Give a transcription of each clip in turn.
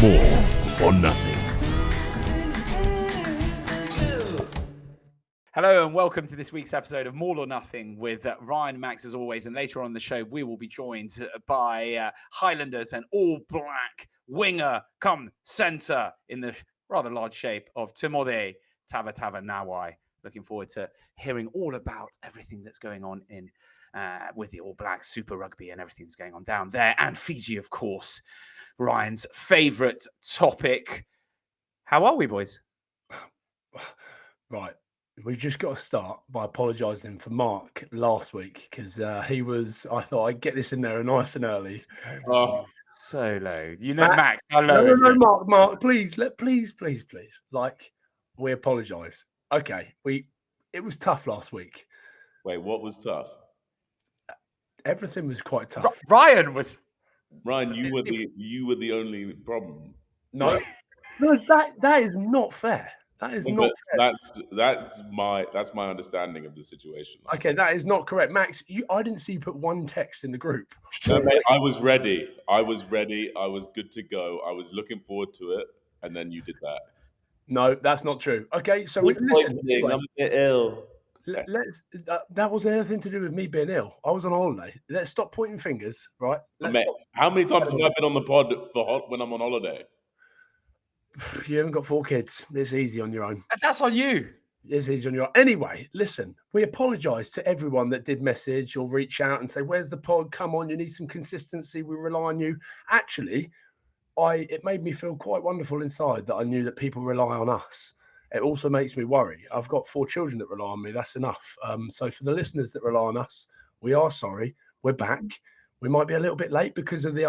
More or Nothing. Hello and welcome to this week's episode of More or Nothing with Ryan, Max as always, and later on in the show we will be joined by Highlanders and All Black winger come centre in the rather large shape of Timoci Tavatavanawai. Looking forward to hearing all about everything that's going on in with the All Blacks, Super Rugby and everything that's going on down there, and Fiji, of course, Ryan's favourite topic. How are we, boys? Right. We've just got to start by apologising for Marc last week because I thought I'd get this in there nice and early. Oh, so low. You know, Max, how low no, is it? Marc, please. Like, we apologise. Okay, it was tough last week. Wait, what was tough? Everything was quite tough. Ryan, you were the only problem. No, that is not fair. That is not fair. That's my understanding of the situation. Okay, that is not correct, Max. I didn't see you put one text in the group. No, mate, I was ready. I was good to go. I was looking forward to it, and then you did that. No, that's not true. Okay, so listen. I'm a bit ill. That wasn't anything to do with me being ill. I was on holiday. Let's stop pointing fingers, right? How many times have I been on the pod when I'm on holiday? You haven't got 4 kids. It's easy on your own. That's on you. It's easy on your own. Anyway, listen, we apologise to everyone that did message or reach out and say, where's the pod? Come on, you need some consistency. We rely on you. Actually, it made me feel quite wonderful inside that I knew that people rely on us. It also makes me worry. I've got 4 children that rely on me. That's enough. So for the listeners that rely on us, we are sorry. We're back. We might be a little bit late because of the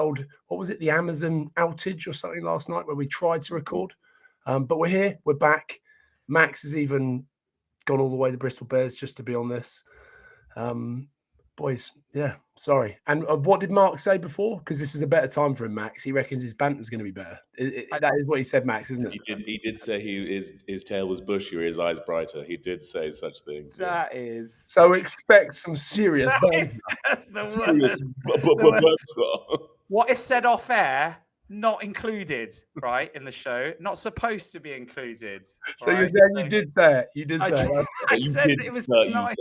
the Amazon outage or something last night where we tried to record. But we're here. We're back. Max has even gone all the way to Bristol Bears just to be on this. Boys, yeah, sorry. And what did Marc say before? Because this is a better time for him, Max. He reckons his banter's going to be better. That is what he said, Max, isn't it? He did say his tail was bushier, his eyes brighter. He did say such things. That is. So expect some serious banter. That's the word. What is said off air, not included, right, in the show. Not supposed to be included. So you're saying you did say it. You did say it. I said it was nice.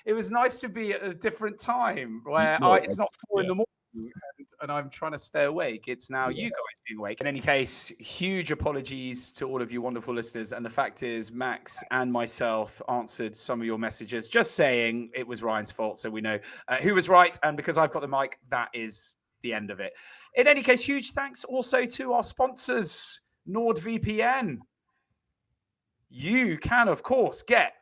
It was nice to be at a different time where it's not 4 in the morning and I'm trying to stay awake. It's now you guys being awake. In any case, huge apologies to all of you wonderful listeners. And the fact is, Max and myself answered some of your messages, just saying it was Ryan's fault. So we know who was right. And because I've got the mic, that is the end of it. In any case, huge thanks also to our sponsors, NordVPN. You can, of course, get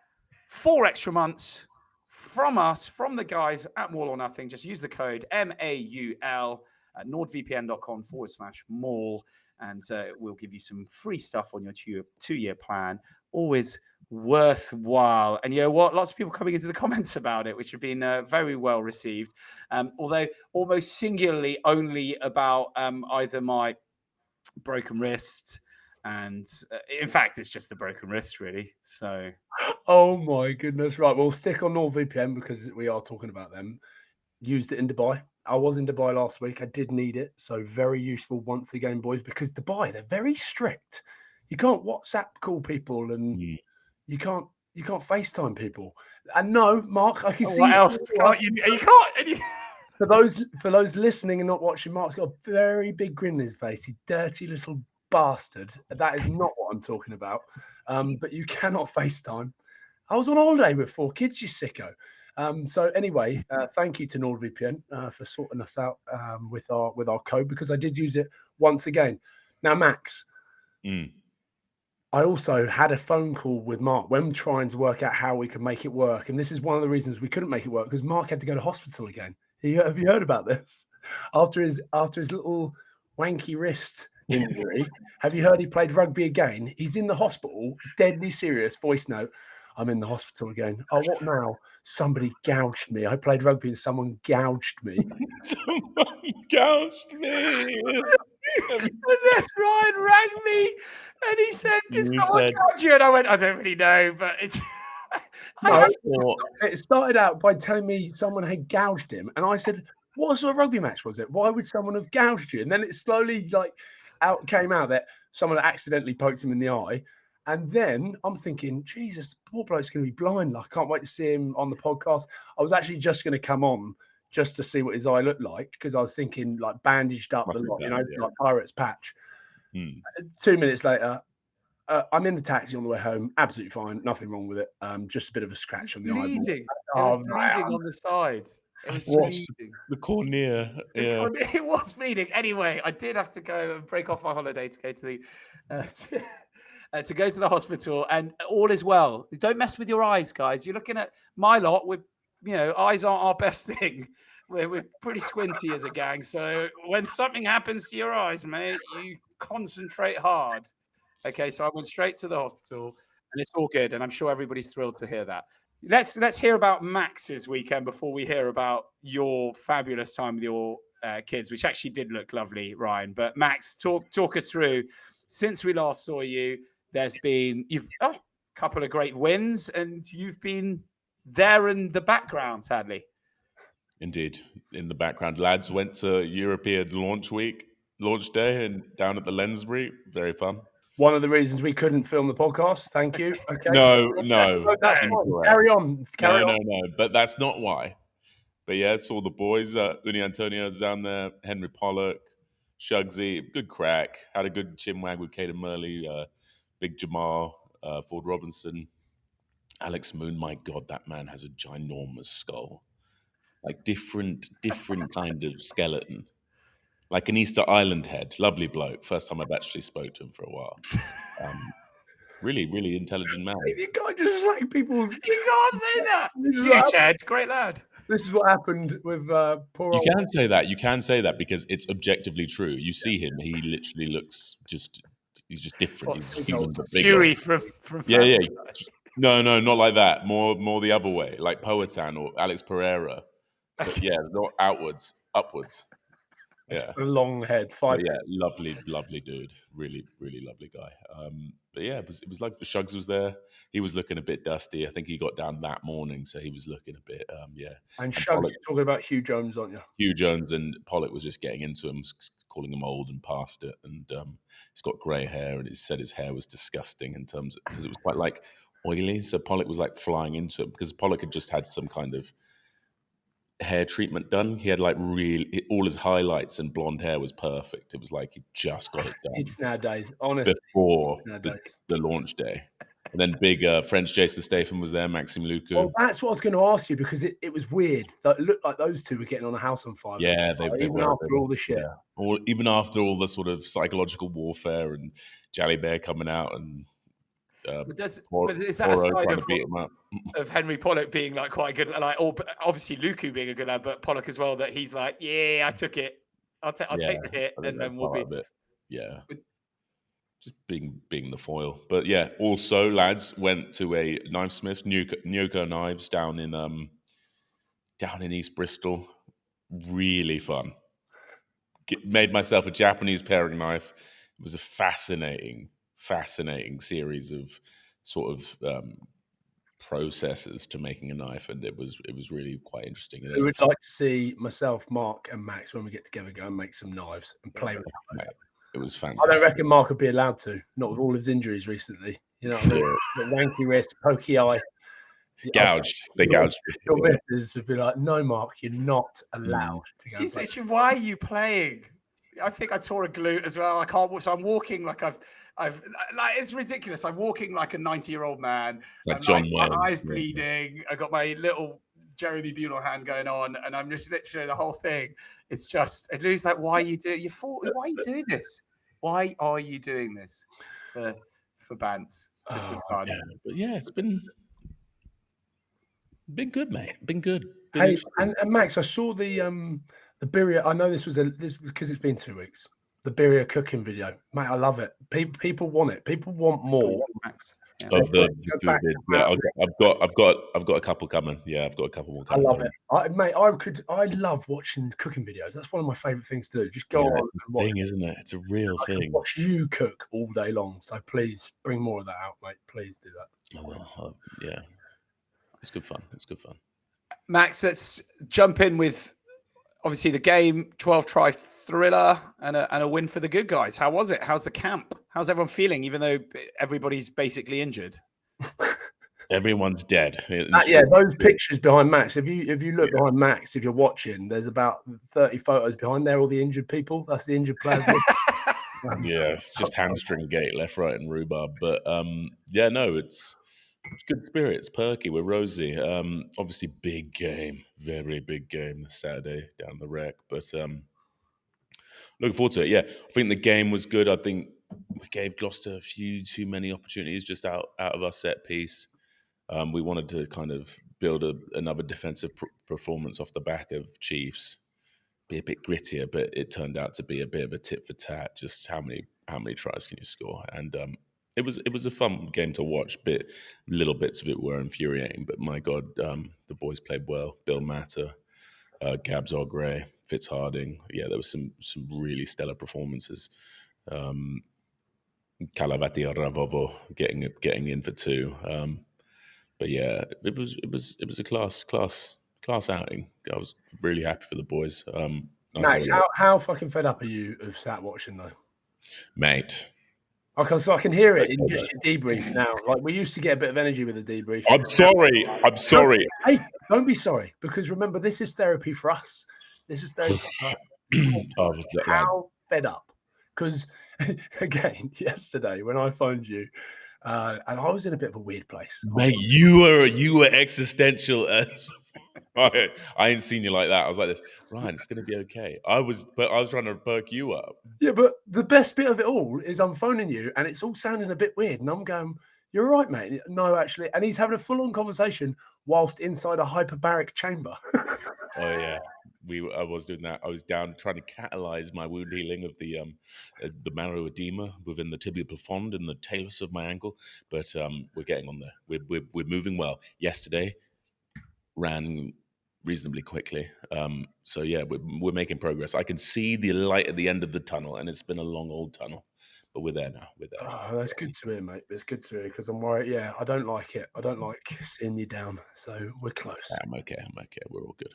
4 extra months from us, from the guys at More or Nothing. Just use the code MAUL at nordvpn.com/mall, and we'll give you some free stuff on your 2-year plan. Always worthwhile. And you know what? Lots of people coming into the comments about it, which have been very well received. Although almost singularly only about either my broken wrist, and in fact, it's just the broken wrist, really. So, oh my goodness! Right, we'll stick on NordVPN because we are talking about them. Used it in Dubai. I was in Dubai last week. I did need it, so very useful once again, boys. Because Dubai, they're very strict. You can't WhatsApp call people, and you can't FaceTime people. And no, Marc, I can see. What else? You can't. For those listening and not watching, Marc's got a very big grin in his face. You dirty little bastard. That is not what I'm talking about. But you cannot FaceTime. I was on holiday with 4 kids, you sicko. So anyway, thank you to NordVPN for sorting us out with our code, because I did use it once again. Now, Max, I also had a phone call with Marc when trying to work out how we could make it work. And this is one of the reasons we couldn't make it work, because Marc had to go to hospital again. Have you heard about this? After his little wanky wrist injury. Have you heard he played rugby again? He's in the hospital, deadly serious, voice note. I'm in the hospital again. Oh, what now? Somebody gouged me. I played rugby and someone gouged me. Someone gouged me. And then Ryan rang me and he said, did someone gouge you? And I went, I don't really know, but it's... It started out by telling me someone had gouged him. And I said, what sort of rugby match was it? Why would someone have gouged you? And then it slowly, came out that someone accidentally poked him in the eye. And then I'm thinking, Jesus, the poor bloke's going to be blind. Like, I can't wait to see him on the podcast. I was actually just going to come on just to see what his eye looked like because I was thinking, like, bandaged up, like Pirate's patch. 2 minutes later, I'm in the taxi on the way home. Absolutely fine. Nothing wrong with it. Just a bit of a scratch on the eye. It was bleeding on the side. It was bleeding. The cornea. Yeah. It was bleeding. Anyway, I did have to go and break off my holiday to go to the to go to the hospital, and all is well. Don't mess with your eyes, guys. You're looking at my lot with, eyes aren't our best thing. We're pretty squinty as a gang. So when something happens to your eyes, mate, you concentrate hard. Okay, so I went straight to the hospital, and it's all good, and I'm sure everybody's thrilled to hear that. Let's hear about Max's weekend before we hear about your fabulous time with your kids, which actually did look lovely, Ryan. But Max, talk us through. Since we last saw you, there's been a couple of great wins, and you've been there in the background, sadly. Indeed, in the background. Lads went to European launch day, and down at the Lensbury. Very fun. One of the reasons we couldn't film the podcast. Thank you. Okay. No. That's fine. Carry on. No. But that's not why. But yeah, saw the boys. Uni Antonio's down there. Henry Pollock, Shugsy, good crack. Had a good chinwag with Caden Murley, Big Jamal, Ford Robinson, Alex Moon. My God, that man has a ginormous skull. Like different kind of skeleton. Like an Easter Island head. Lovely bloke. First time I've actually spoke to him for a while. Really, really intelligent man. You can't just slag people's... You can't say that. Huge head. Great lad. This is what happened with poor You can say that. You can say that because it's objectively true. You see him. He literally looks just... He's just different. He's Stewie from yeah. No, not like that. More the other way. Like Poetan or Alex Pereira. But yeah, not outwards. Upwards. Yeah, a long head. Lovely dude. Really, really lovely guy. But yeah, it was like Shugs was there. He was looking a bit dusty. I think he got down that morning, so he was looking a bit. And Shugs, you're talking about Hugh Jones, aren't you? Hugh Jones, and Pollock was just getting into him, calling him old and past it. And he's got grey hair, and he said his hair was disgusting in terms of because it was quite like oily. So Pollock was like flying into it because Pollock had just had some kind of hair treatment done. He had like all his highlights and blonde hair was perfect. It was like he just got it done. It's nowadays, honestly. Before the launch day. And then big French Jason Statham was there, Maxime Lucu. Well, that's what I was going to ask you because it was weird. It looked like those two were getting on a house on fire. Yeah, they even were. After all the shit. Yeah. Or even after all the sort of psychological warfare and Jally Bear coming out and but is that a side of Henry Pollock being like quite good, like obviously Lucu being a good lad, but Pollock as well, that he's like, yeah, I took it, I'll take the hit, and then we'll be just being the foil. But yeah, also lads went to a knifesmith, Nyoko Knives down in East Bristol. Really fun. Made myself a Japanese paring knife. It was a fascinating series of sort of processes to making a knife, and it was really quite interesting. We would like to see myself, Marc, and Max when we get together go and make some knives and play with them. It was fantastic. I don't reckon Marc would be allowed to, not with all his injuries recently. You know, the wanky wrist, pokey eye. Gouged. They gouged. Your missus would be like, no, Marc, you're not allowed to go. She said, why are you playing? I think I tore a glute as well. I can't walk, so I'm walking like I've like it's ridiculous. I'm walking like a 90-year-old man. Like John my eyes bleeding. I got my little Jeremy Buell hand going on, and I'm just literally the whole thing. It's just and Lou's like, why are you doing? Why are you doing this? Why are you doing this for bands? Just for fun. Yeah, it's been good, mate. Been good. Hey, and Max, I saw the birria. I know this because it's been 2 weeks. The birria cooking video, mate. I love it. People want it. People want more. Max. Of the food. Yeah, I've got a couple coming. Yeah, I've got a couple more coming. I love it. I love watching cooking videos. That's one of my favorite things to do. Just go on and watch. Thing, isn't it? It's a real thing. Watch you cook all day long. So please bring more of that out, mate. Please do that. I will. Yeah, it's good fun. Max, let's jump in with obviously the game. 12 try thriller and a win for the good guys. How was it? How's the camp? How's everyone feeling, even though everybody's basically injured? Everyone's dead. Those pictures behind Max. If you look behind Max, if you're watching, there's about 30 photos behind there. All the injured people. That's the injured players. Yeah, just hamstring gate, left, right, and rhubarb. But it's good spirits, perky. We're rosy. Obviously, big game, very big game this Saturday down the Rec. But looking forward to it. Yeah, I think the game was good. I think we gave Gloucester a few too many opportunities just out of our set piece. We wanted to kind of build another defensive performance off the back of Chiefs, be a bit grittier, but it turned out to be a bit of a tit for tat. Just how many tries can you score? And it was a fun game to watch. Little bits of it were infuriating, but my God, the boys played well. Bill Matter, Gabs O'Gray, Fitz Harding. Yeah, there was some really stellar performances. Calavati Ravovo getting in for 2. But yeah, it was a class outing. I was really happy for the boys. Max, how fucking fed up are you of sat watching though, mate? So I can hear it in just your debrief now. Like we used to get a bit of energy with the debrief. I'm sorry. Hey, don't be sorry, because remember, this is therapy for us. This is therapy for us. How fed up? Because again, yesterday when I phoned you. And I was in a bit of a weird place. Mate, you were existential. I ain't seen you like that. I was like this. Ryan, it's gonna be okay. I was trying to perk you up. Yeah, but the best bit of it all is I'm phoning you, and it's all sounding a bit weird. And I'm going, "You're right, mate." No, actually, and he's having a full-on conversation whilst inside a hyperbaric chamber. Oh yeah. I was doing that. I was down trying to catalyze my wound healing of the marrow edema within the tibial plafond and the talus of my ankle. But we're getting on there. We're moving well. Yesterday ran reasonably quickly. So yeah, we're making progress. I can see the light at the end of the tunnel, and it's been a long old tunnel, but we're there now. We're there. Oh, that's good to hear, mate. It's good to hear because I'm worried. Yeah, I don't like it. I don't like seeing you down. So we're close. I'm okay. We're all good.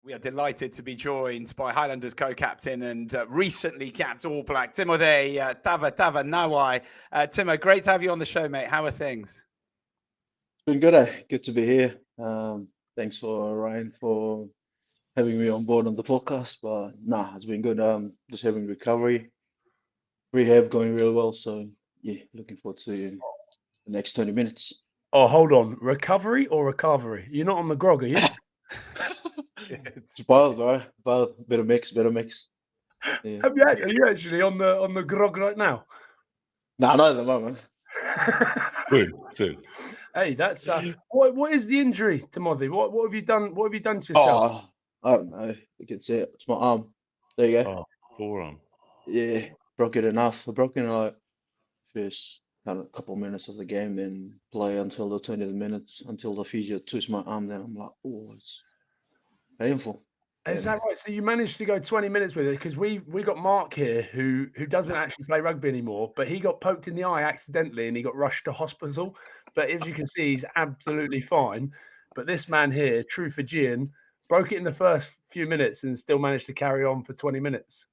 We are delighted to be joined by Highlanders co-captain and recently capped All Black Timoci, Tavatavanawai. Timo, great to have you on the show, mate. How are things? It's been good. Good to be here. Thanks for Ryan for having me on board on the podcast. But it's been good. Just having recovery, rehab going real well. So yeah, looking forward to the next 20 minutes. Oh, hold on. Recovery or recovery? You're not on the grog, are you? It's both, right? Both. Bit of mix. Yeah. Are you actually on the grog right now? No, not at the moment. Soon. Hey, that's what is the injury, Timoci? What have you done? What have you done to yourself? I don't know. You can see it. It's my arm. There you go. Oh, forearm. Yeah, broke it enough. I broke it in like first kind of couple minutes of the game, then play until the 20th minutes until the physio twists my arm. Then I'm like, oh, it's painful. Is that right? So you managed to go 20 minutes with it because we got Marc here who doesn't actually play rugby anymore, but he got poked in the eye accidentally and he got rushed to hospital. But as you can see, he's absolutely fine. But this man here, true Fijian, broke it in the first few minutes and still managed to carry on for 20 minutes.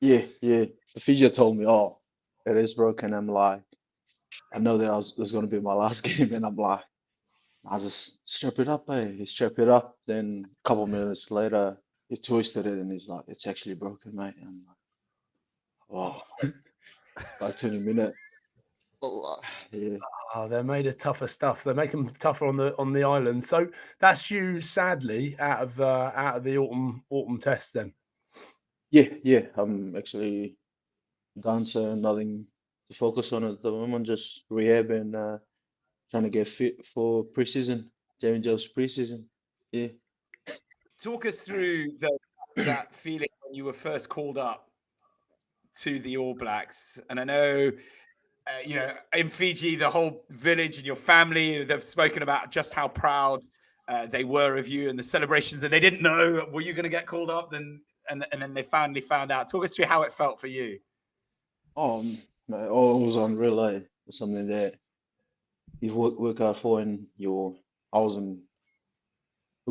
Yeah. The physio told me, "Oh, it is broken." I'm like, I know that it was going to be my last game, and I'm like, I just strap it up, He strap it up. Then a couple minutes later, he twisted it, and he's like, "It's actually broken, mate." And I'm like, wow, like 20 minutes. Yeah. Oh, they're made of tougher stuff. They make them tougher on the island. So that's you, sadly, out of the autumn test then. Yeah. I'm actually done, so nothing to focus on at the moment. Just rehab and trying to get fit for preseason, Jamie Joe's preseason. Yeah. Talk us through that feeling when you were first called up to the All Blacks. And I know, in Fiji, the whole village and your family, they've spoken about just how proud they were of you and the celebrations, and they didn't know, were you going to get called up? And then they finally found out. Talk us through how it felt for you. It was unreal. It's something that you work hard for, and we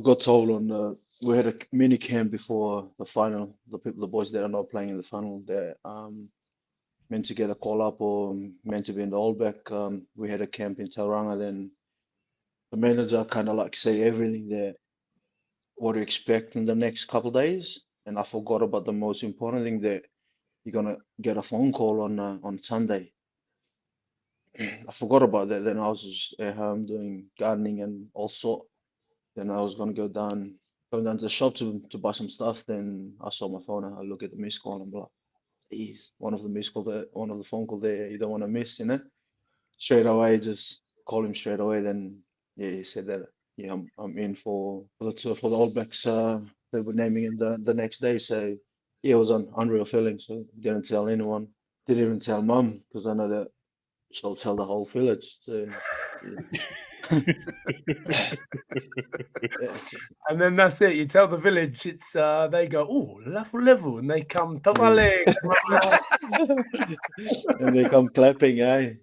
got told on the we had a mini camp before the final. The boys that are not playing in the final, they're meant to get a call up or meant to be in the All Black. We had a camp in Tauranga. Then the manager kind of like say everything there, what to expect in the next couple of days. And I forgot about the most important thing, that you're gonna get a phone call on Sunday. I forgot about that. Then I was just at home doing gardening and all sort. Then I was gonna go down to the shop to buy some stuff. Then I saw my phone and I look at the missed call and I'm like, geez, one of the phone call there, you don't want to miss, you know? Straight away, just call him straight away. Then yeah, he said that yeah, I'm in for the tour for the All Blacks. They were naming him the next day. So yeah, it was an unreal feeling. So didn't tell anyone. Didn't even tell mum, because I know that she'll tell the whole village. So yeah. Yeah, And then that's it. You tell the village, it's they go, oh, level, and they come, Tavale. and they come clapping, eh?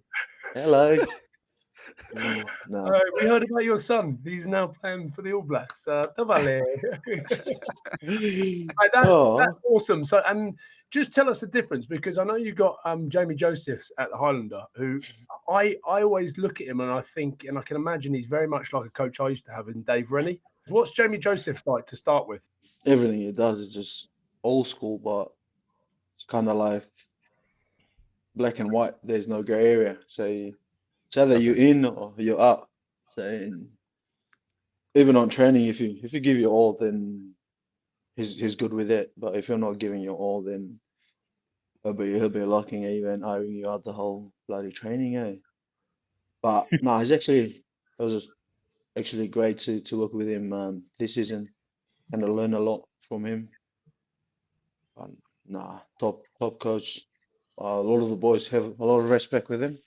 Hello. No. We heard about your son. He's now playing for the All Blacks. Tavale. That's awesome. So, and just tell us the difference, because I know you got Jamie Josephs at the Highlander, who I always look at him and I think, and I can imagine he's very much like a coach I used to have in Dave Rennie. What's Jamie Josephs like to start with? Everything he does is just old school, but it's kind of like black and white. There's no gray area. So it's either you're in or you're out. So even on training, if you give your all, then he's good with it. But if you're not giving your all, then he'll be locking at you and eyeing you out the whole bloody training, eh? But no, it was actually great to work with him this season and to learn a lot from him. But nah, top coach. A lot of the boys have a lot of respect with him,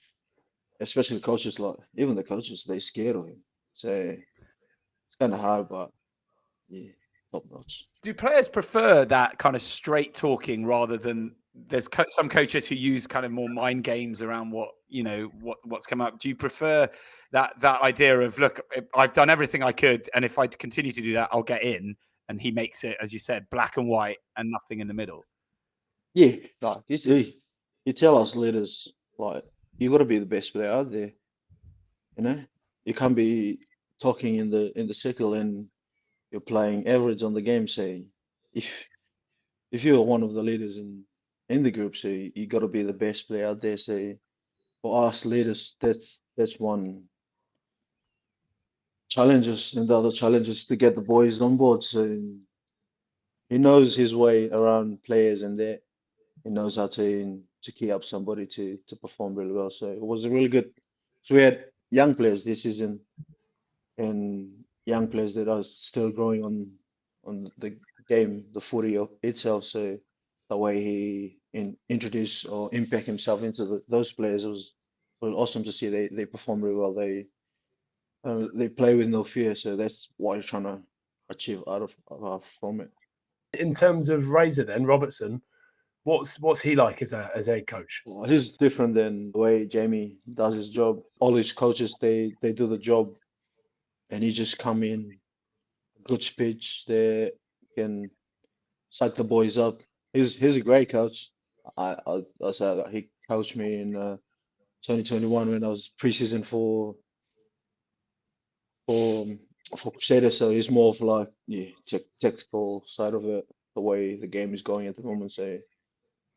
especially coaches. Like even the coaches, they scared of him. So it's kind of hard, but yeah, top notch. Do players prefer that kind of straight talking rather than there's some coaches who use kind of more mind games around what's come up? Do you prefer that idea of, look, I've done everything I could, and if I continue to do that, I'll get in, and he makes it, as you said, black and white and nothing in the middle? Yeah, like you tell us leaders, like you got to be the best player out there. You know, you can't be talking in the circle and you're playing average on the game. Say if you're one of the leaders in the group, so you got to be the best player out there. So for us leaders, that's one challenges, and the other challenge is to get the boys on board. So he knows his way around players, and that he knows how to key up somebody to perform really well. So it was a really good. So we had young players this season, and young players that are still growing on the game, the footy itself. So the way he introduced or impact himself into those players was awesome to see. They perform really well. They play with no fear. So that's what you're trying to achieve out of from it. In terms of Razor, then Robertson, what's he like as a head coach? Well, he's different than the way Jamie does his job. All his coaches, they do the job, and he just come in, good speech. They can psych the boys up. He's a great coach. I said that he coached me in 2021 when I was preseason for Crusader. So he's more of like tactical side of it, the way the game is going at the moment. So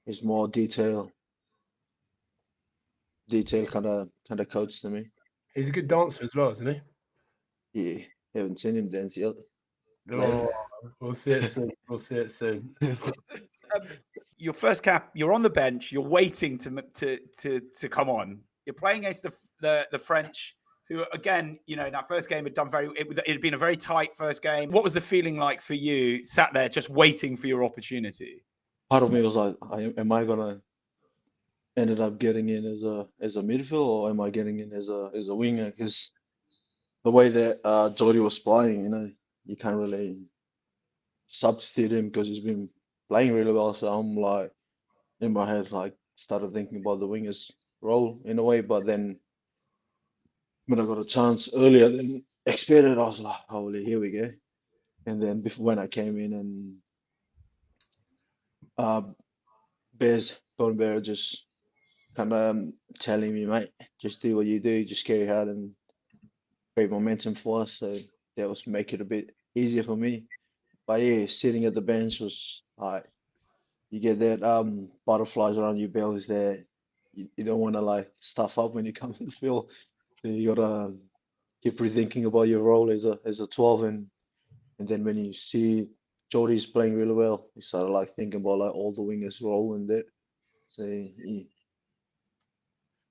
he's more detail kind of coach to me. He's a good dancer as well, isn't he? Yeah, haven't seen him dance yet. Oh, we'll see it soon. We'll see it soon. Your first cap, you're on the bench. You're waiting to come on. You're playing against the French, who again, that first game had done it had been a very tight first game. What was the feeling like for you, sat there just waiting for your opportunity? Part of me was like, am I gonna ended up getting in as a midfield, or am I getting in as a winger? Because the way that Jody was playing, you can't really substitute him because he's been playing really well. So I'm like, in my head, like started thinking about the winger's role in a way. But then when I got a chance earlier than expected, I was like, holy, here we go. And then before when I came in and Bear just kind of telling me, mate, just do what you do, just carry hard and create momentum for us. So that was make it a bit easier for me. But yeah, sitting at the bench was like you get that butterflies around your belly there. You don't want to like stuff up when you come to the field. So you gotta keep rethinking about your role as a 12 and then when you see Jordy's playing really well, you start like thinking about like all the wingers role in there. So yeah,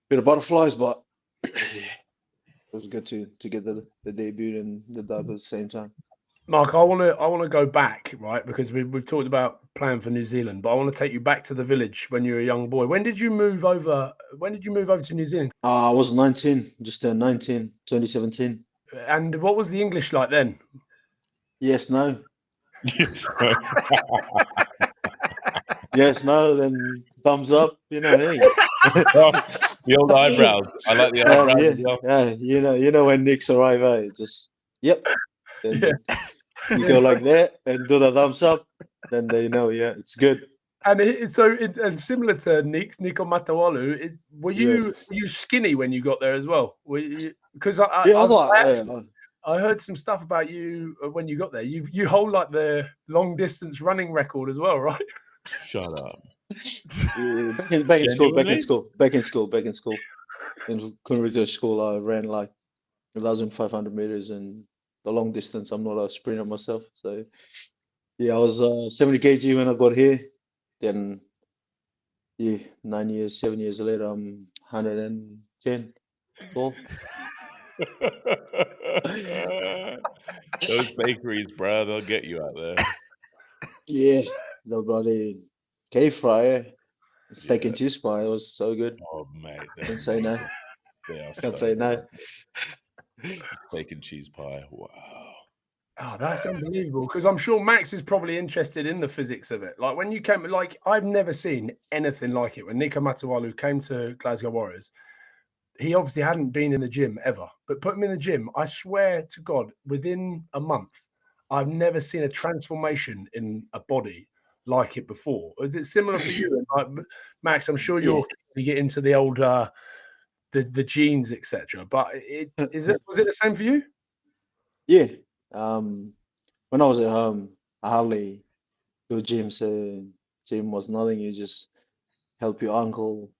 bit of butterflies, but it was good to get the debut and the dub at the same time. Marc, I want to go back, right? Because we've talked about playing for New Zealand, but I want to take you back to the village when you were a young boy. When did you move over? When did you move over to New Zealand? I was 19, just turned 19, 2017. And what was the English like then? Yes, no. Yes. Yes, no, then thumbs up, hey. The old eyebrows. I like the eyebrows as well. Yeah, you know when Nick's arrive, just yep. Then you go like that and do the thumbs up, then they know, yeah, it's good. And and similar to Nico Matawalu, were you skinny when you got there as well? Because I heard some stuff about you when you got there. You hold like the long distance running record as well, right? Shut up. Yeah, back in school. In Kunrita school, I ran like 1,500 meters and the long distance. I'm not a sprinter myself, so yeah, I was 70 kg when I got here. Then yeah, 7 years later, I'm 110. Tall. Those bakeries, bro, they'll get you out there. Yeah, the bloody cave fryer, steak and cheese pie was so good. Oh, mate. Can't say no. Can't say no. Steak and cheese pie. Wow. Oh, that's unbelievable. Because I'm sure Max is probably interested in the physics of it. Like when you came, like I've never seen anything like it. When Nico Matawalu came to Glasgow Warriors, he obviously hadn't been in the gym ever. But put him in the gym, I swear to God, within a month, I've never seen a transformation in a body like it before. Is it similar for you? Like, Max, I'm sure you get into the old the genes, etc. But was it the same for you? Yeah. When I was at home, I hardly go gym, so gym was nothing. You just help your uncle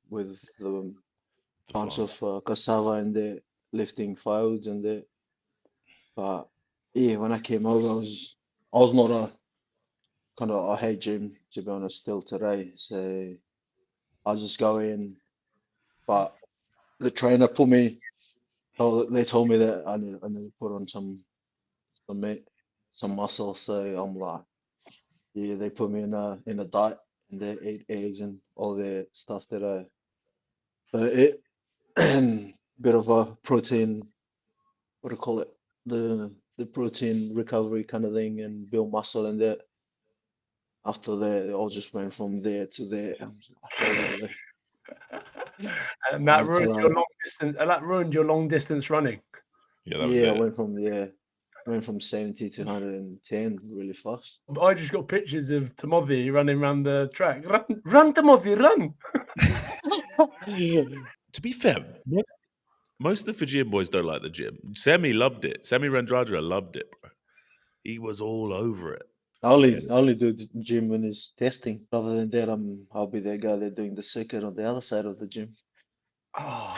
with the bunch of cassava and the lifting firewood and the. But yeah, when I came over, I was not a kind of I hate gym to be honest still today. So I just go in, but the trainer put me. Oh, they told me that I need to put on some meat, some muscle. So I'm like, yeah, they put me in a diet and they eat eggs and all the stuff that I eat and bit of a protein, what do you call it? The protein recovery kind of thing and build muscle and that. After that, it all just went from there to there. And that ruined your long distance. That ruined your long distance running. Yeah, that was it. I went from 70 to 110 really fast. I just got pictures of Timothy running around the track. Run, Timothy, run! To be fair, most of the Fijian boys don't like the gym. Semi loved it. Semi Rendraja loved it, bro. He was all over it. I only do the gym when it's testing. Other than that, I'll be that guy that's doing the circuit on the other side of the gym. Oh,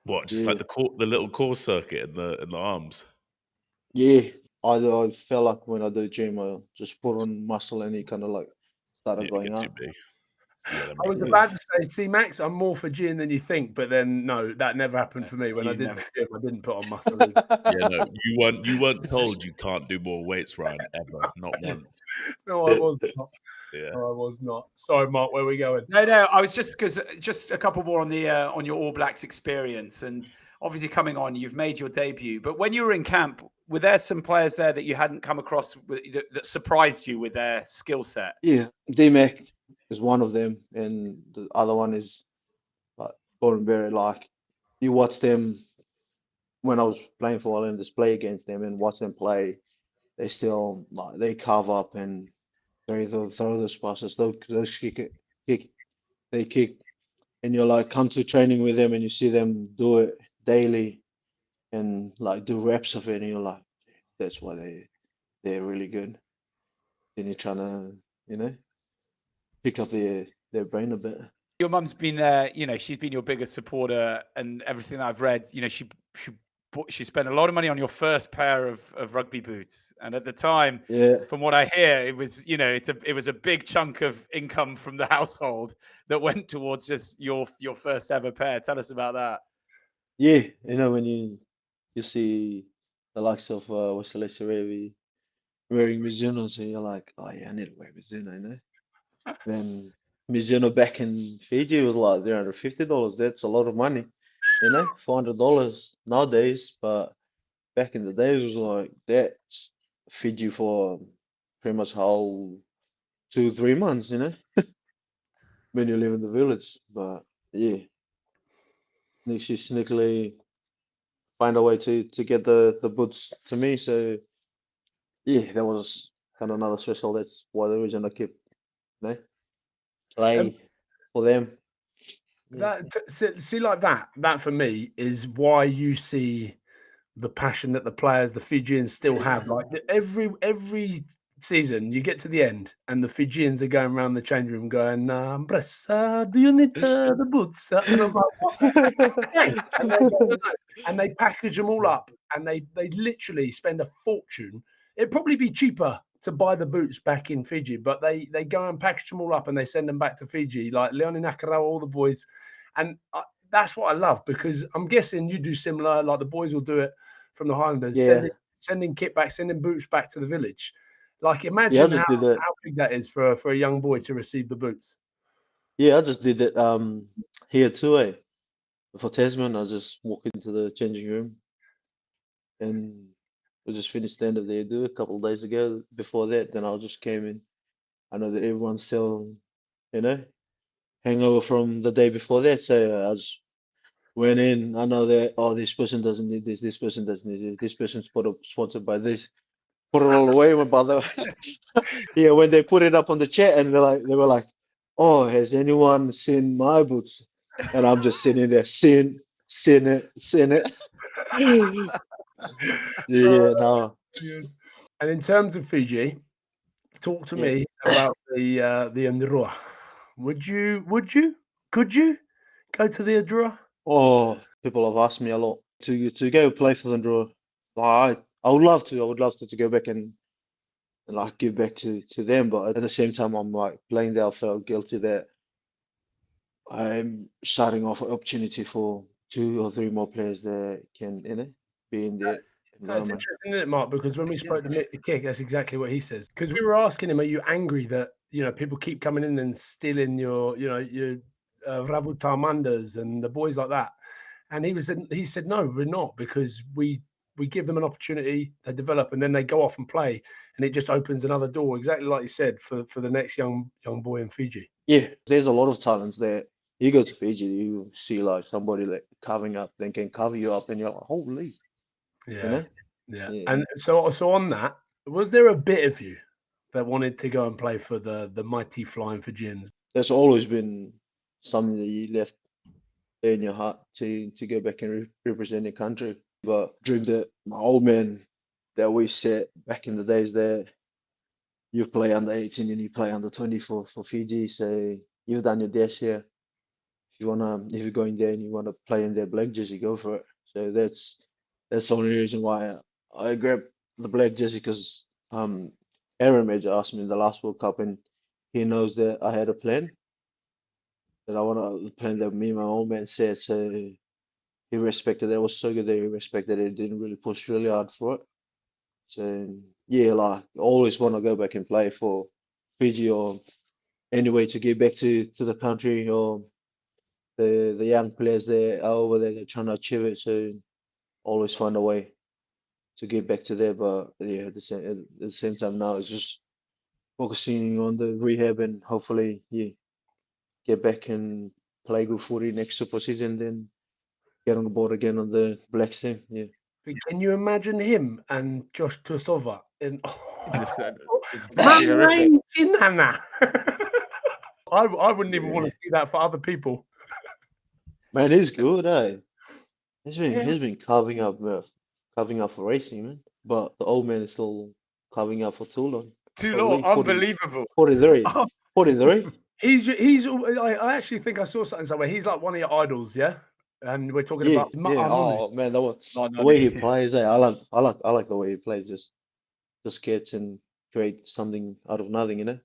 what? Just like the little core circuit in the arms. Yeah, I feel like when I do gym, I just put on muscle and it kind of like started going up. Yeah, I was about to say, see, Max, I'm more Fijian than you think, but then no, that never happened for me. When I did the gym, I didn't put on muscle. Yeah, no, you weren't told you can't do more weights, Ryan, ever, not once. No, I was not. Yeah, no, I was not. Sorry, Marc, where are we going? No, I was just a couple more on the on your All Blacks experience, and obviously coming on, you've made your debut. But when you were in camp, were there some players there that you hadn't come across that surprised you with their skill set? Yeah, D-Mac is one of them, and the other one is like Gordon. Like you watch them when I was playing for Highlanders, play against them and watch them play. they still like they carve up and they throw those passes. Those they kick, and you're like come to training with them and you see them do it daily and like do reps of it, and you're like, that's why they're really good. Then you're trying to, you know, pick up their brain a bit. Your mum's been there, you know, she's been your biggest supporter, and everything I've read, you know, she spent a lot of money on your first pair of rugby boots, and at the time, Yeah, from what I hear, it was, you know, it was a big chunk of income from the household that went towards just your first ever pair. Tell us about that. yeah. You know, when you see the likes of Wessels wearing Mizunos, and you're like, oh yeah, I need to wear Mizuno, you know. Then Mizuno back in Fiji was like $350. That's a lot of money, you know, $400 nowadays. But back in the days, it was like that's Fiji for pretty much whole 2 3 months, you know, when you live in the village. But yeah, she sneakily find a way to get the boots to me. So yeah, that was kind of another special. That's why the reason I keep, you know, play for them. Yeah. See, like that for me is why you see the passion that the players, the Fijians, still have. Like every season, you get to the end, and the Fijians are going around the change room going, do you need the boots? And I'm like, what? Yeah. And they package them all up, and they literally spend a fortune. It'd probably be cheaper to buy the boots back in Fiji, but they go and package them all up and they send them back to Fiji, like Leone Nakarawa, all the boys. And that's what I love, because I'm guessing you do similar, like the boys will do it from the Highlanders, Yeah, sending kit back, sending boots back to the village. Like yeah, I imagine just did it. how big that is for a young boy to receive the boots. Yeah, I just did it here too, eh? For Tasman, I just walk into the changing room and we just finished the end of the do a couple of days ago. Before that, then I just came in. I know that everyone's still, you know, hangover from the day before that, so I just went in. I know that this person doesn't need this person doesn't need this person's sponsored by this. Put it all away, my brother. Yeah, when they put it up on the chat and they were like, oh, has anyone seen my boots? And I'm just sitting there, seen it. Yeah, no. And in terms of Fiji, talk to Yeah. me about the Ndrua. Could you go to the Ndrua? Oh, people have asked me a lot to go play for the Drua. Like, I would love to. I would love to go back and like give back to them, but at the same time, I'm like playing there. I felt guilty that I'm starting off an opportunity for 2 or 3 more players that can, you know, be in the That's environment. interesting, isn't it, Mark? Because when we spoke to Mick the Kick, that's exactly what he says. Because we were asking him, "Are you angry that people keep coming in and stealing your Ravutamandas and the boys like that?" And he said, "No, we're not, because we give them an opportunity, they develop, and then they go off and play, and it just opens another door." Exactly like you said for the next young boy in Fiji. Yeah, there's a lot of talents there. You go to Fiji, you see like somebody like carving up, then can cover you up, and you're like, holy, you know? Yeah. Yeah. And so on that, was there a bit of you that wanted to go and play for the mighty Flying Fijians? There's always been something that you left there in your heart to go back and represent your country. But dream that my old man that we set back in the days that you play under 18 and you play under 20 for Fiji. So you've done your dash here. If you're going there and you wanna play in their black jersey, go for it. So that's the only reason why I grabbed the black jersey, because Aaron Major asked me in the last World Cup, and he knows that I had a plan, that I want to plan that me and my old man said. So he respected that. It was so good that he respected it. Didn't really push really hard for it. So yeah, like I always want to go back and play for Fiji, or any way to give back to the country, or the young players there are over there, they're trying to achieve it. So always find a way to get back to there. But yeah, at the same time now it's just focusing on the rehab, and hopefully get back and play good footy next super season, then get on the board again on the Blacks team. Yeah. But can you imagine him and Josh Tursova in Exactly horrific. I wouldn't even want to see that for other people. Man, he's good, eh? He's been carving up for racing, man. But the old man is still carving up for Toulon. Unbelievable. 43. 43? He's. I actually think I saw something somewhere. He's like one of your idols, yeah. And we're talking about. Oh man, the way he plays, eh? I like the way he plays. Just gets and create something out of nothing, you know.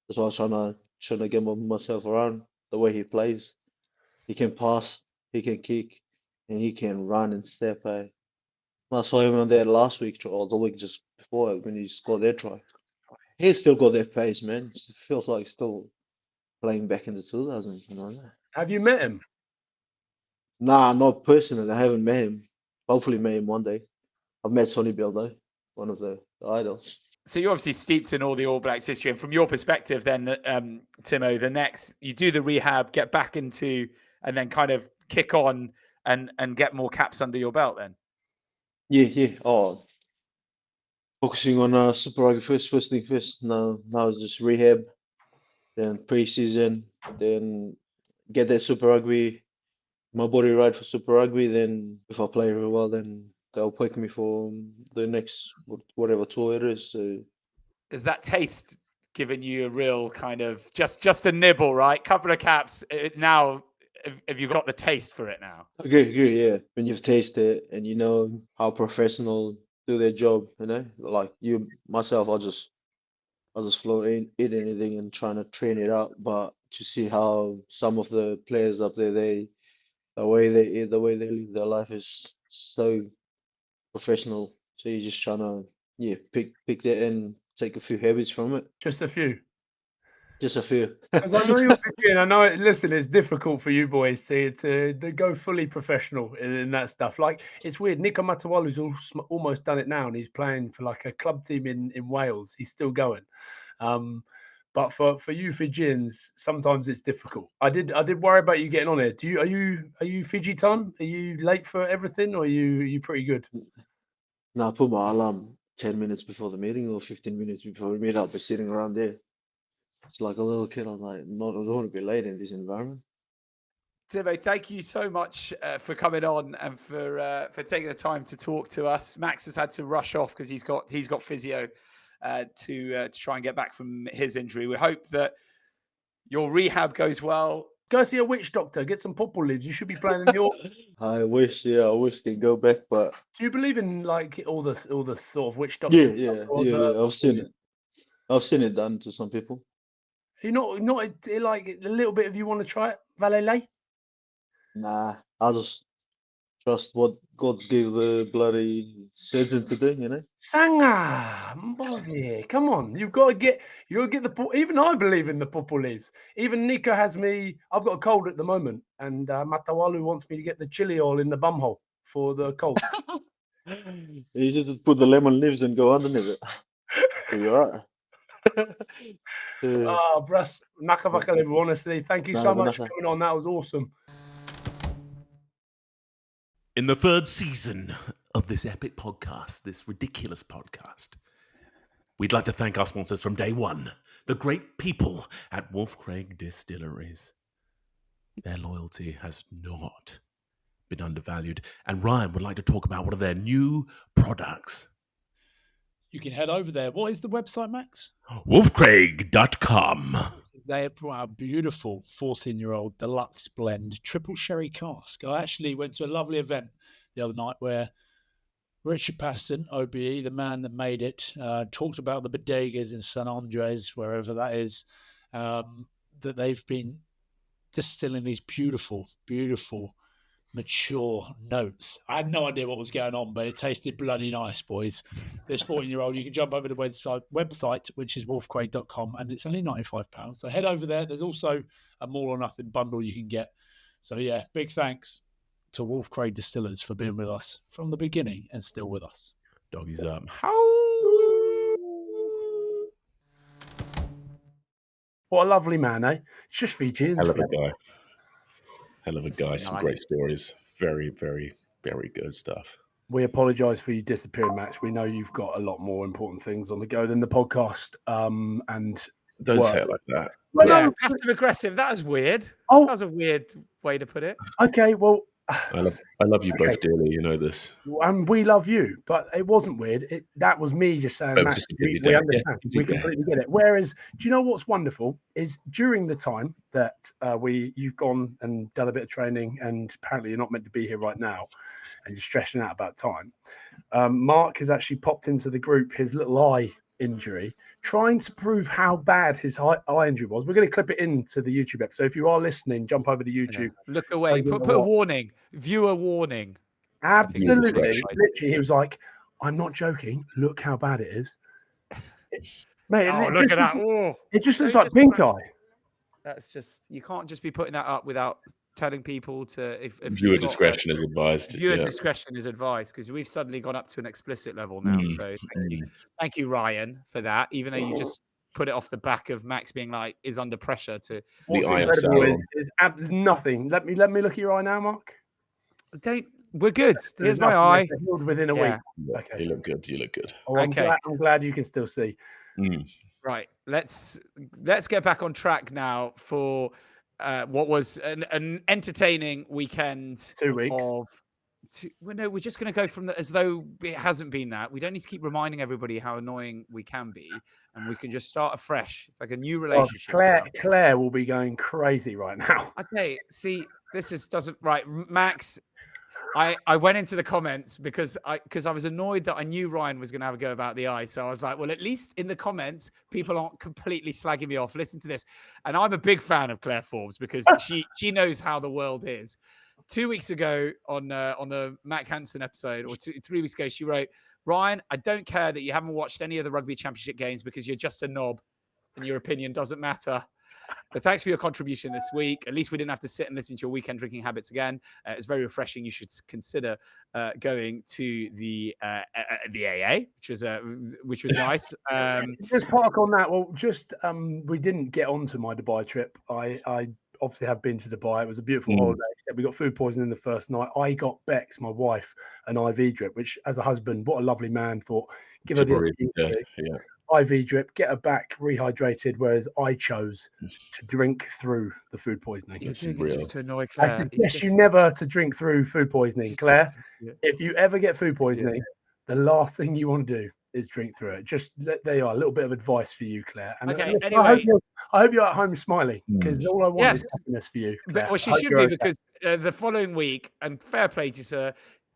That's why I was trying to get myself around the way he plays. He can pass, he can kick, and he can run and step. I saw him on there last week or the week just before when he scored their try. He's still got that pace, man. It feels like still playing back in the 2000s. You know. Have you met him? Nah, not personally. I haven't met him. Hopefully, met him one day. I've met Sonny Bill though, one of the idols. So you're obviously steeped in all the All Blacks history, and from your perspective, then, Timo, the next you do the rehab, get back into, and then kind of kick on and get more caps under your belt. Then. Yeah. Oh, focusing on Super Rugby first thing first. Now it's just rehab, then pre-season, then get that Super Rugby, my body right for Super Rugby. Then if I play really well, then they'll pick me for the next whatever tour it is. So, is that taste giving you a real kind of just a nibble, right? Couple of caps now. Have you got the taste for it now? Agree. Yeah, when you've tasted it and you know how professional do their job, you know, like myself, I'll just float in, eat anything and trying to train it out. But to see how some of the players up there, the way they eat, the way they live their life is so professional. So you're just trying to pick that and take a few habits from it. Just a few. Just a few. Because I know you're thinking, I know. Listen, it's difficult for you boys to go fully professional in that stuff. Like it's weird. Nico Matawalu's almost done it now, and he's playing for like a club team in Wales. He's still going. But for you Fijians, sometimes it's difficult. I did worry about you getting on it. Are you Fiji time? Are you late for everything, or are you pretty good? No, I put my alarm 10 minutes before the meeting or 15 minutes before we meet up. We're sitting around there. It's like a little kid. I'm like, I don't want to be late in this environment. Timo, thank you so much for coming on and for taking the time to talk to us. Max has had to rush off because he's got physio to try and get back from his injury. We hope that your rehab goes well. Go see a witch doctor. Get some purple leaves. You should be playing in your. I wish they'd go back, but. Do you believe in like all the sort of witch doctors? Yeah. I've seen it. I've seen it done to some people. You not like a little bit of you want to try it, Valele? Nah, I'll just trust what God's give the bloody surgeon to do, you know. Sanga, Mbodi, come on! You've got to get the. Even I believe in the purple leaves. Even Nico has me. I've got a cold at the moment, and Matawalu wants me to get the chili oil in the bumhole for the cold. You just put the lemon leaves and go underneath it. So you're all right. Bras, Nakavakalevu, honestly, thank you so much for coming on. That was awesome. In the third season of this epic podcast, this ridiculous podcast, we'd like to thank our sponsors from day one, the great people at Wolf Craig Distilleries. Their loyalty has not been undervalued, and Ryan would like to talk about one of their new products. You can head over there. What is the website, Max? wolfcraig.com. They have brought out a beautiful 14-year-old deluxe blend triple sherry cask. I actually went to a lovely event the other night where Richard Patterson, OBE, the man that made it, talked about the bodegas in San Andres, wherever that is, that they've been distilling these beautiful, beautiful, mature notes. I had no idea what was going on, but it tasted bloody nice, boys. This 14-year-old, you can jump over to the website, which is wolfcraig.com, and it's only £95. So head over there. There's also a More or Nothing bundle you can get. So yeah, big thanks to Wolf Craig Distillers for being with us from the beginning and still with us. Doggies up. What a lovely man, eh? It's just Fijians. Hell of a guy. Some great stories. Very, very, very good stuff. We apologise for you disappearing, Max. We know you've got a lot more important things on the go than the podcast. And Don't say it like that. Well, Yeah, no, passive aggressive. That was weird. Oh. That was a weird way to put it. Okay, well, I love you both dearly. You know this. and we love you, but it wasn't weird. That was me just saying, But Max, just a busy we day. understand. Yeah, We completely get it. Whereas, do you know what's wonderful is during the time that you've gone and done a bit of training, and apparently you're not meant to be here right now, and you're stressing out about time. Marc has actually popped into the group his little eye injury, trying to prove how bad his eye injury was. We're going to clip it into the YouTube episode. So if you are listening, jump over to YouTube. Look away. Put a warning. Viewer warning. Absolutely. Literally, he was like, I'm not joking. Look how bad it is. Mate, look at that. Oh, it just looks like pink eye. That's just, you can't just be putting that up without telling people to, if viewer discretion is advised. Viewer discretion is advised, because we've suddenly gone up to an explicit level now. So thank you, Ryan, for that. Even though you just put it off the back of Max being like, is under pressure to. What's incredible is nothing. Let me look at your eye now, Marc. We're good. Here's my eye. Healed within a week. Okay. You look good. You look good. Oh, I'm glad you can still see. Right. Let's get back on track now for what was an entertaining weekend. 2 weeks. No, we're just going to go from as though it hasn't been that. We don't need to keep reminding everybody how annoying we can be, and we can just start afresh. It's like a new relationship. Claire will be going crazy right now. Okay, see, right, Max. I went into the comments because I was annoyed that I knew Ryan was going to have a go about the eye. So I was like, well, at least in the comments, people aren't completely slagging me off. Listen to this. And I'm a big fan of Claire Forbes because she knows how the world is. 2 weeks ago on the Matt Hansen episode, or 3 weeks ago, she wrote, Ryan, I don't care that you haven't watched any of the rugby championship games because you're just a knob and your opinion doesn't matter. But thanks for your contribution this week. At least we didn't have to sit and listen to your weekend drinking habits again. It's very refreshing. You should consider going to the AA, which was nice. Just park on that. Well, we didn't get onto my Dubai trip. I obviously have been to Dubai. It was a beautiful holiday. Except we got food poisoning the first night. I got Bex, my wife, an IV drip, which as a husband, what a lovely man, thought, give her the IV drip, get her back rehydrated, whereas I chose to drink through the food poisoning. You're doing it just to annoy Claire. I suggest you never to drink through food poisoning, Claire. If you ever get food poisoning, the last thing you want to do is drink through it. Just there you are, a little bit of advice for you, Claire. And anyway, I hope you're at home smiling, because all I want is happiness for you, Claire. Well, she should be, because the following week, and fair play to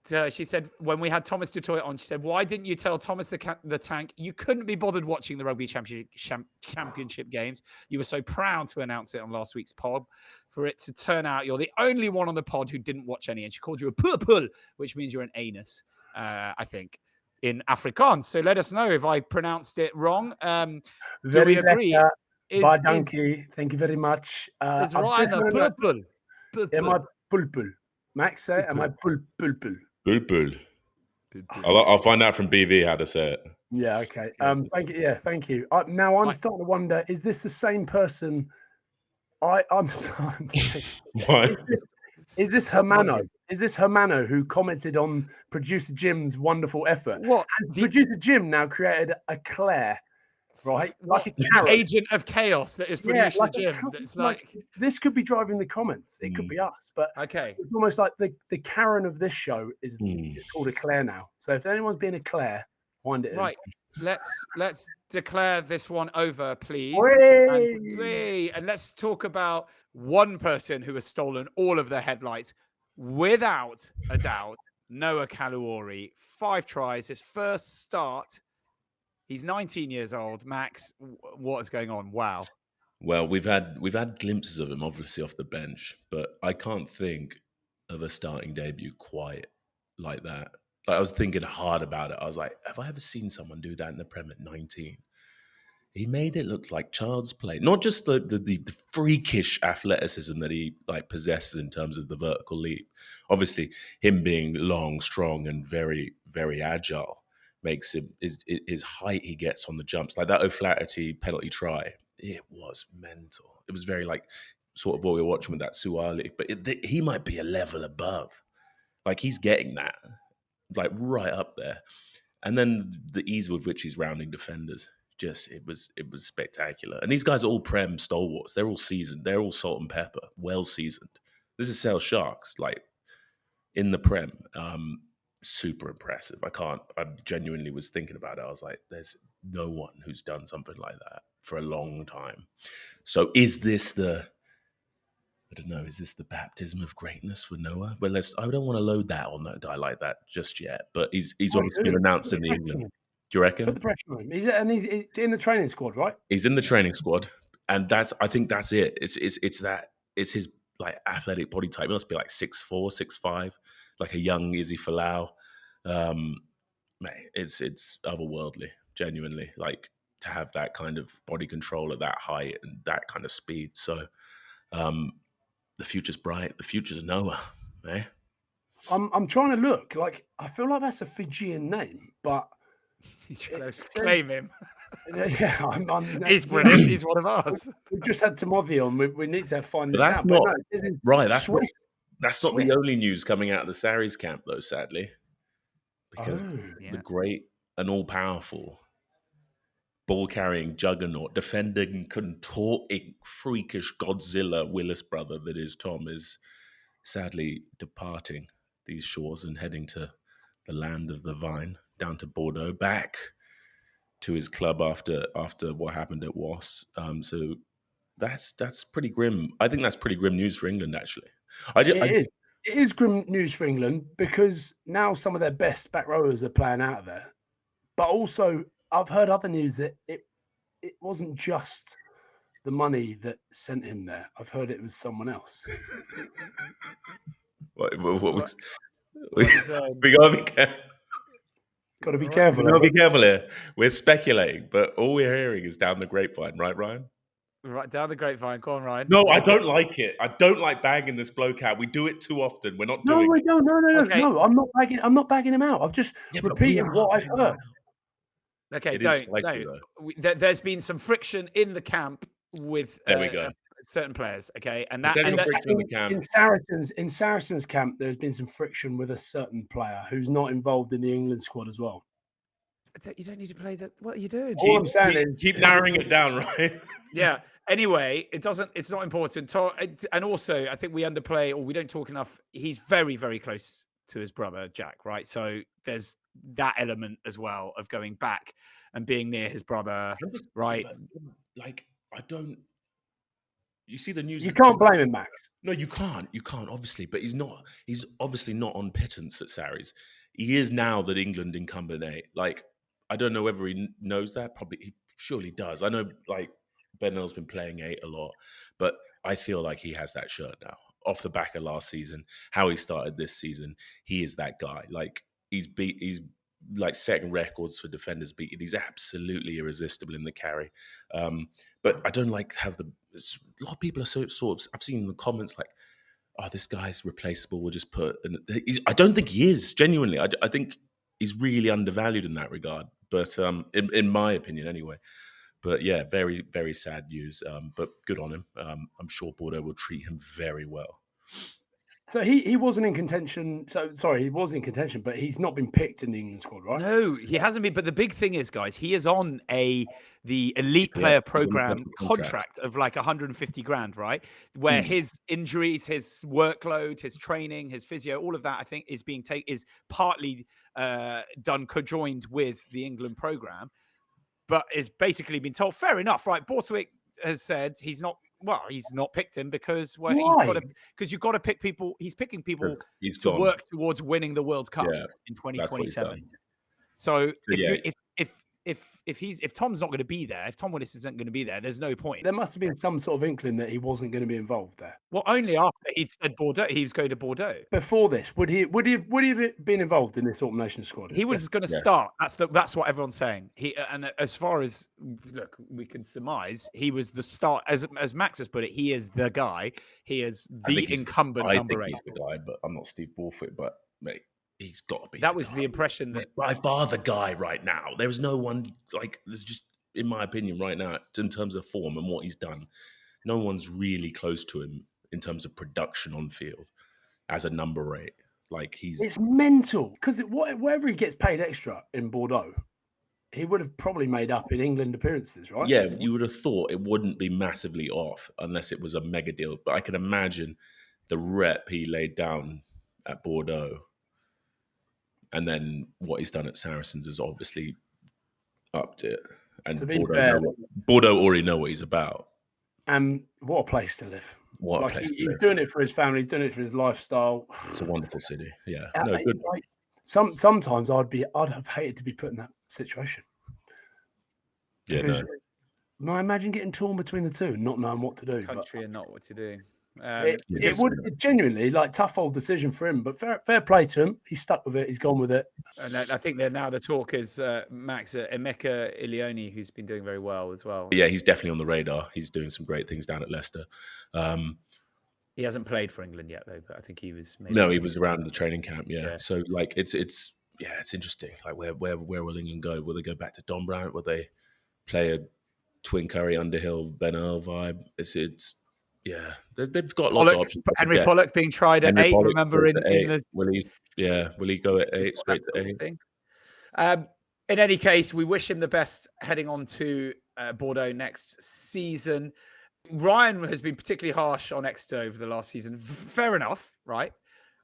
her, she said, when we had Thomas du Toit on, she said, why didn't you tell Thomas the Tank you couldn't be bothered watching the rugby championship games? You were so proud to announce it on last week's pod. For it to turn out you're the only one on the pod who didn't watch any, and she called you a purple, which means you're an anus, I think, in Afrikaans. So let us know if I pronounced it wrong. Do we agree? Thank you very much. Is Ryan a purple? Am I pulpul? Max, say, am I pulpul? Pulpul. I'll find out from BV how to say it. Yeah, okay. Thank you. Yeah, thank you. Now I'm starting to wonder: is this the same person? I'm starting. What? Is this Hermano? Is this Hermano who commented on producer Jim's wonderful effort? What? And producer Jim now created a Claire, right? Like a carrot. Agent of chaos that is producer Jim. It's like this could be driving the comments. It could be us, but it's almost like the Karen of this show is called a Claire now. So if anyone's being a Claire, find it. Right. Let's declare this one over, please. And let's talk about one person who has stolen all of the headlights, without a doubt. Noah Caluori, 5 tries, his first start. He's 19 years old. Max, what is going on? Wow. Well, we've had glimpses of him, obviously, off the bench, but I can't think of a starting debut quite like that. Like, I was thinking hard about it. I was like, have I ever seen someone do that in the Prem at 19? He made it look like child's play. Not just the freakish athleticism that he possesses in terms of the vertical leap. Obviously, him being long, strong, and very, very agile makes him his height he gets on the jumps. Like that O'Flaherty penalty try, it was mental. It was very sort of what we were watching with that Suwali, but he might be a level above. Like he's getting that. like right up there. And then the ease with which he's rounding defenders, it was spectacular. And these guys are all Prem stalwarts. They're all seasoned. They're all salt and pepper, well seasoned. This is Sale Sharks, like in the Prem. Super impressive. I genuinely was thinking about it. I was like, there's no one who's done something like that for a long time. So is this the baptism of greatness for Noah? Well, I don't want to load that on a guy like that just yet, but he's obviously been announced in the England. Do you reckon? Put the pressure on him. He's in the training squad, right? He's in the training squad, and I think that's it. It's his like athletic body type. He must be like 6'4", 6'5", like a young Izzy Folau. Mate, it's otherworldly, genuinely. Like to have that kind of body control at that height and that kind of speed. So, the future's bright. The future's Noah, eh? I'm trying to look. Like I feel like that's a Fijian name, but you trying to claim him. Yeah, he's brilliant. He's one of us. We've just had Timothy on. We need to find this out. That's not the only news coming out of the Sarries camp, though. Sadly, because the great and all-powerful ball-carrying juggernaut, defending, contorting, freakish Godzilla Willis brother that is Tom is sadly departing these shores and heading to the land of the vine, down to Bordeaux, back to his club after what happened at Was. So that's pretty grim. I think that's pretty grim news for England, actually. It is grim news for England because now some of their best back rowers are playing out of there. But also, I've heard other news that it wasn't just the money that sent him there. I've heard it was someone else. We gotta be careful. Got to be careful. Got to be careful here. We're speculating, but all we're hearing is down the grapevine, right, Ryan? Right down the grapevine. Go on, Ryan. No, I don't like it. I don't like bagging this bloke out. We do it too often. We're not doing it. No. Okay. No, I'm not bagging him out. I've just repeated what I've heard. Okay, there's been some friction in the camp with certain players. Okay, and that in Saracens camp, there's been some friction with a certain player who's not involved in the England squad as well. You don't need to play that. What are you doing? All I'm saying is keep narrowing it down, right? Yeah. Anyway, it's not important. And also, I think we underplay or we don't talk enough. He's very, very close to his brother Jack, right? So there's that element as well of going back and being near his brother, right? Like you see the news. You can't blame him, Max. No, you can't, obviously, but he's obviously not on pittance at Sarries. He is now the England incumbent eight. Like, I don't know whether he knows that. Probably, he surely does. I know, like, Benell's been playing 8 a lot, but I feel like he has that shirt now. Off the back of last season, how he started this season, he is that guy. Like, he's like setting records for defenders beaten. He's absolutely irresistible in the carry. But I don't like have a lot of people are sort of, I've seen in the comments like, oh, this guy's replaceable. We'll just put, I don't think he is, genuinely. I think he's really undervalued in that regard. But in my opinion, anyway. But yeah, very, very sad news. But good on him. I'm sure Bordeaux will treat him very well. So he wasn't in contention. He was in contention, but he's not been picked in the England squad, right? No, he hasn't been. But the big thing is, guys, he is on the elite player program contract of like 150 grand, right? Where his injuries, his workload, his training, his physio, all of that, I think, is partly done conjoined with the England program, but is basically been told, fair enough, right? Borthwick has said he's not picked him because you've got to pick people. He's picking people to work towards winning the World Cup in 2027. So if Tom's not going to be there, if Tom Willis isn't going to be there, there's no point. There must have been some sort of inkling that he wasn't going to be involved there. Well, only after he'd said Bordeaux, he was going to Bordeaux. Before this, would he have been involved in this Autumn Nations squad? He was going to start. That's what everyone's saying. And as far as we can surmise, he was the start. As Max has put it, he is the guy. He is the incumbent number 8. He's the guy, but I'm not Steve Borthwick. But mate, he's got to be. That was the impression. He's by far the guy right now. There's no one there's just, in my opinion, right now, in terms of form and what he's done, no one's really close to him in terms of production on field as a number 8. Like it's mental because wherever he gets paid extra in Bordeaux, he would have probably made up in England appearances, right? Yeah, you would have thought it wouldn't be massively off unless it was a mega deal. But I can imagine the rep he laid down at Bordeaux, and then what he's done at Saracens has obviously upped it. And To be fair, Bordeaux already know what he's about. And what a place to live! What a place to he's live. doing it for his family. He's doing it for his lifestyle. It's a wonderful city. Yeah, good. Sometimes I'd have hated to be put in that situation. Yeah, no. I imagine getting torn between the two, and not knowing what to do. Country and not what to do. It would genuinely tough old decision for him, but fair play to him. He's stuck with it. He's gone with it. And I think the talk is Max Emeka Ilioni, who's been doing very well as well. Yeah, he's definitely on the radar. He's doing some great things down at Leicester. He hasn't played for England yet, though. But I think he was. He was around the training camp. Yeah. So it's interesting. Like where will England go? Will they go back to Don Brown? Will they play a Twin Curry Underhill Ben Earl vibe? They've got lots of options. Henry Pollock being tried at 8. Remember in the will he go at 8 straight to 8? In any case, we wish him the best heading on to Bordeaux next season. Ryan has been particularly harsh on Exeter over the last season. Fair enough, right?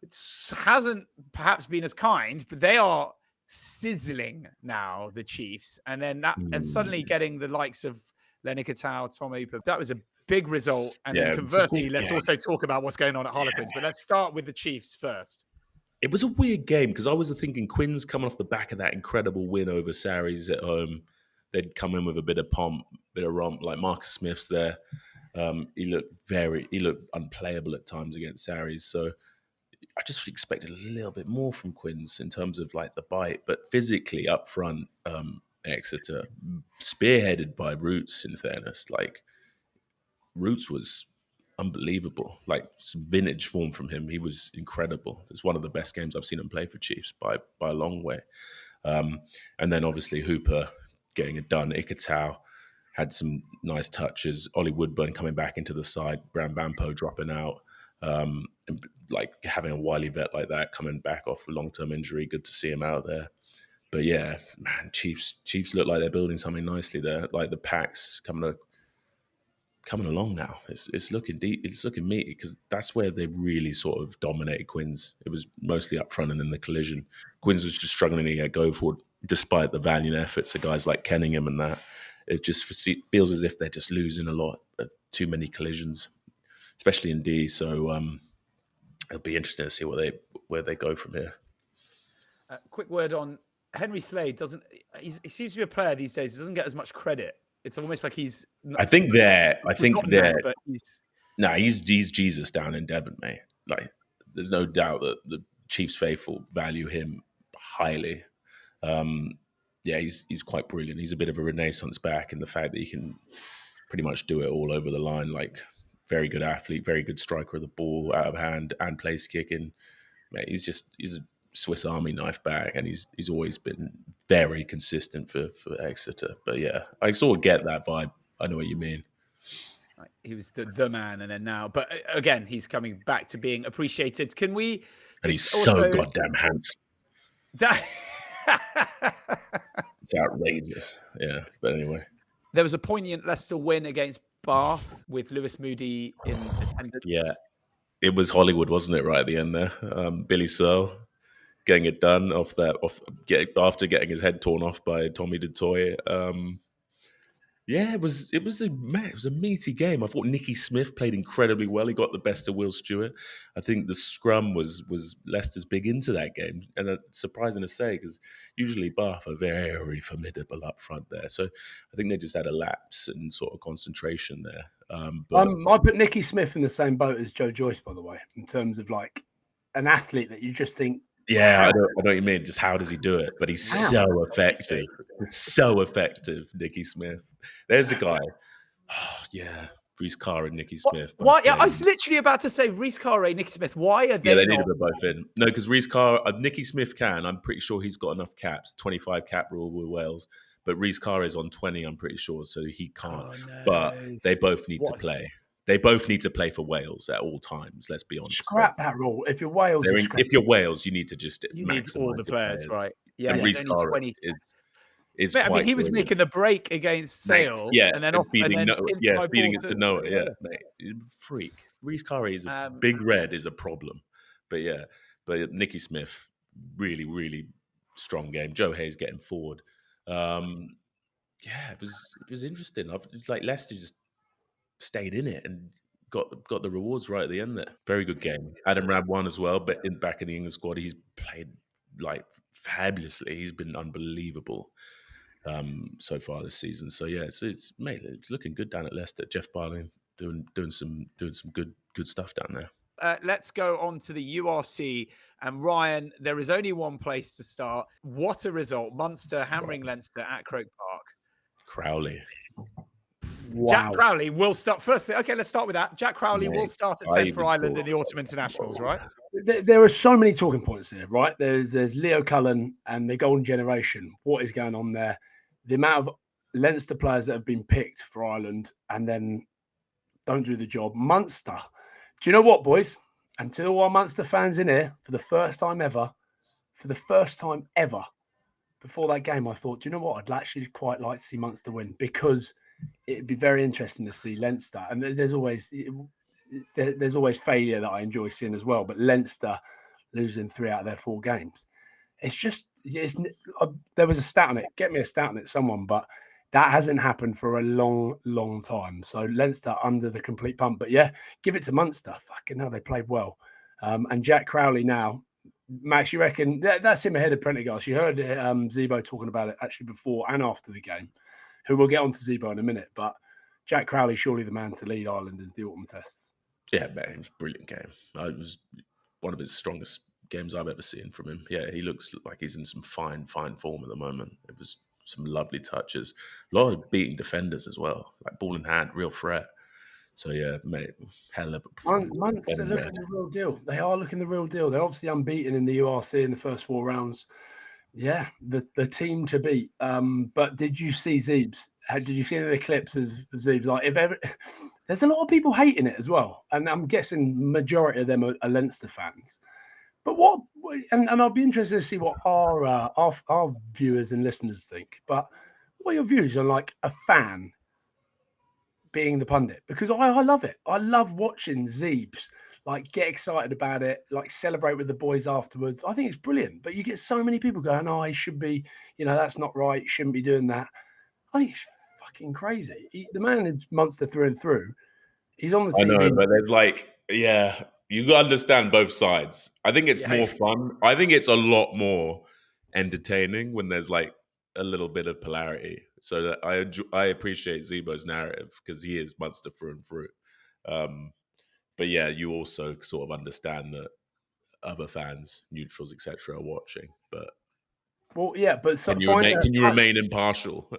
It hasn't perhaps been as kind, but they are sizzling now, the Chiefs, and then and suddenly getting the likes of Ikitau, Tom Hooper. That was a big result. And then conversely, let's also talk about what's going on at Harlequins. But let's start with the Chiefs first. It was a weird game because I was thinking Quinn's coming off the back of that incredible win over Sarries at home. They'd come in with a bit of pomp, bit of romp. Like Marcus Smith's there. He looked unplayable at times against Sarries. So I just expected a little bit more from Quinn's in terms of like the bite, but physically up front, Exeter spearheaded by Roots. In fairness, like Roots was unbelievable, like some vintage form from him. He was incredible. It's one of the best games I've seen him play for Chiefs by a long way. And then obviously Hooper getting it done. Ikitau had some nice touches. Ollie Woodburn coming back into the side. Bram Bampo dropping out. And like having a wily vet like that coming back off a long-term injury. Good to see him out there. But yeah, man, Chiefs look like they're building something nicely there. Like the packs coming along now. It's looking deep. It's looking meaty because that's where they really sort of dominated Quins. It was mostly up front and then the collision. Quins was just struggling to get go forward despite the valiant efforts of guys like Kenningham and that. It just feels as if they're just losing a lot, too many collisions, especially in D. So it'll be interesting to see where they go from here. Quick word on Henry Slade. He seems to be a player these days. He doesn't get as much credit. It's almost like he's. He's Jesus down in Devon, mate. Like, there's no doubt that the Chiefs faithful value him highly. He's quite brilliant. He's a bit of a renaissance back in the fact that he can pretty much do it all over the line. Like, very good athlete, very good striker of the ball, out of hand and place kicking. Mate, he's a Swiss Army knife back, and he's always been very consistent for Exeter. But yeah, I sort of get that vibe. I know what you mean. He was the man, and then now, but again, he's coming back to being appreciated. Can we? And he's so goddamn handsome. It's outrageous. Yeah, but anyway, there was a poignant Leicester win against Bath with Lewis Moody in attendance. Yeah, it was Hollywood, wasn't it? Right at the end there, Billy Searle getting it done after getting his head torn off by Tommy DeToy. It was a meaty game. I thought Nicky Smith played incredibly well. He got the best of Will Stewart. I think the scrum was Leicester's big into that game, and it's surprising to say because usually Bath are very formidable up front there. So I think they just had a lapse in sort of concentration there. I put Nicky Smith in the same boat as Joe Joyce, by the way, in terms of like an athlete that you just think. Yeah, I know what you mean. Just how does he do it? But he's so effective. So effective, Nicky Smith. There's a guy. Oh, yeah. Reece Carr and Nicky Smith. Why? Yeah, I was literally about to say Reece Carr and Nicky Smith. Why are they? Yeah, they needed them both in. No, because Reece Carr, Nicky Smith I'm pretty sure he's got enough caps, 25 cap rule with Wales. But Reece Carr is on 20, I'm pretty sure, so he can't. Oh, no. But they both need to play. they both need to play for Wales at all times. Let's be honest. Scrap that rule. If you're Wales, If you're Wales, you need to just You need maximize all the your players, right? Yeah, and he's only 20. is Mate, I mean, quite he was brilliant. making the break against Sale, and then feeding feeding it to Noah. Yeah, mate, he's a freak. Reece Curry is a big red is a problem, but Nicky Smith, really, really strong game. Joe Hayes getting forward. It was interesting. It's like Leicester just stayed in it and got the rewards right at the end there. Very good game. Adam Rab won as well, but back in the England squad, he's played like fabulously. He's been unbelievable so far this season. So yeah, it's looking good down at Leicester. Jeff Barling doing some good stuff down there. Let's go on to the URC. And Ryan, there is only one place to start. What a result. Munster hammering Leinster at Croke Park. Crowley. Wow. Jack Crowley will start. Firstly, okay, let's start with that. Jack Crowley will start at 10 for Ireland in the Autumn Internationals, right? There are so many talking points here, right? There's Leo Cullen and the Golden Generation. What is going on there? The amount of Leinster players that have been picked for Ireland and then don't do the job. Munster. Do you know what, boys? And to all our Munster fans in here, for the first time ever, before that game, I thought, do you know what? I'd actually quite like to see Munster win because it'd be very interesting to see Leinster. And there's always failure that I enjoy seeing as well. But Leinster losing 3 out of their 4 games. It's just, there was a stat on it. Get me a stat on it, someone. But that hasn't happened for a long, long time. So Leinster under the complete pump. But yeah, give it to Munster. Fucking hell, they played well. And Jack Crowley now. Max, you reckon that's him ahead of Prendergast? You heard Zebo talking about it actually before and after the game, who we'll get on to Zebo in a minute. But Jack Crowley, surely the man to lead Ireland in the autumn tests. Yeah, man, it was a brilliant game. It was one of his strongest games I've ever seen from him. Yeah, he looks like he's in some fine form at the moment. It was some lovely touches. A lot of beating defenders as well, like ball in hand, real threat. So yeah, mate, hell of a performance. Munster looking the real deal. They are looking the real deal. They're obviously unbeaten in the URC in the first 4 rounds. Yeah, the team to beat. But did you see Zeebs? Did you see any of the clips of Zeebs? Like, there's a lot of people hating it as well, and I'm guessing majority of them are Leinster fans. But and I'll be interested to see what our viewers and listeners think. But what are your views on like a fan being the pundit? Because I love it. I love watching Zeebs like get excited about it, like celebrate with the boys afterwards. I think it's brilliant. But you get so many people going, "Oh, he should be, that's not right. You shouldn't be doing that." I think it's fucking crazy. The man is Munster through and through. He's on the TV. I know, but there's you got to understand both sides. I think it's more fun. I think it's a lot more entertaining when there's like a little bit of polarity. So that I appreciate Zebo's narrative because he is Munster through and through. But yeah, you also sort of understand that other fans, neutrals, etc., are watching. But can you remain impartial?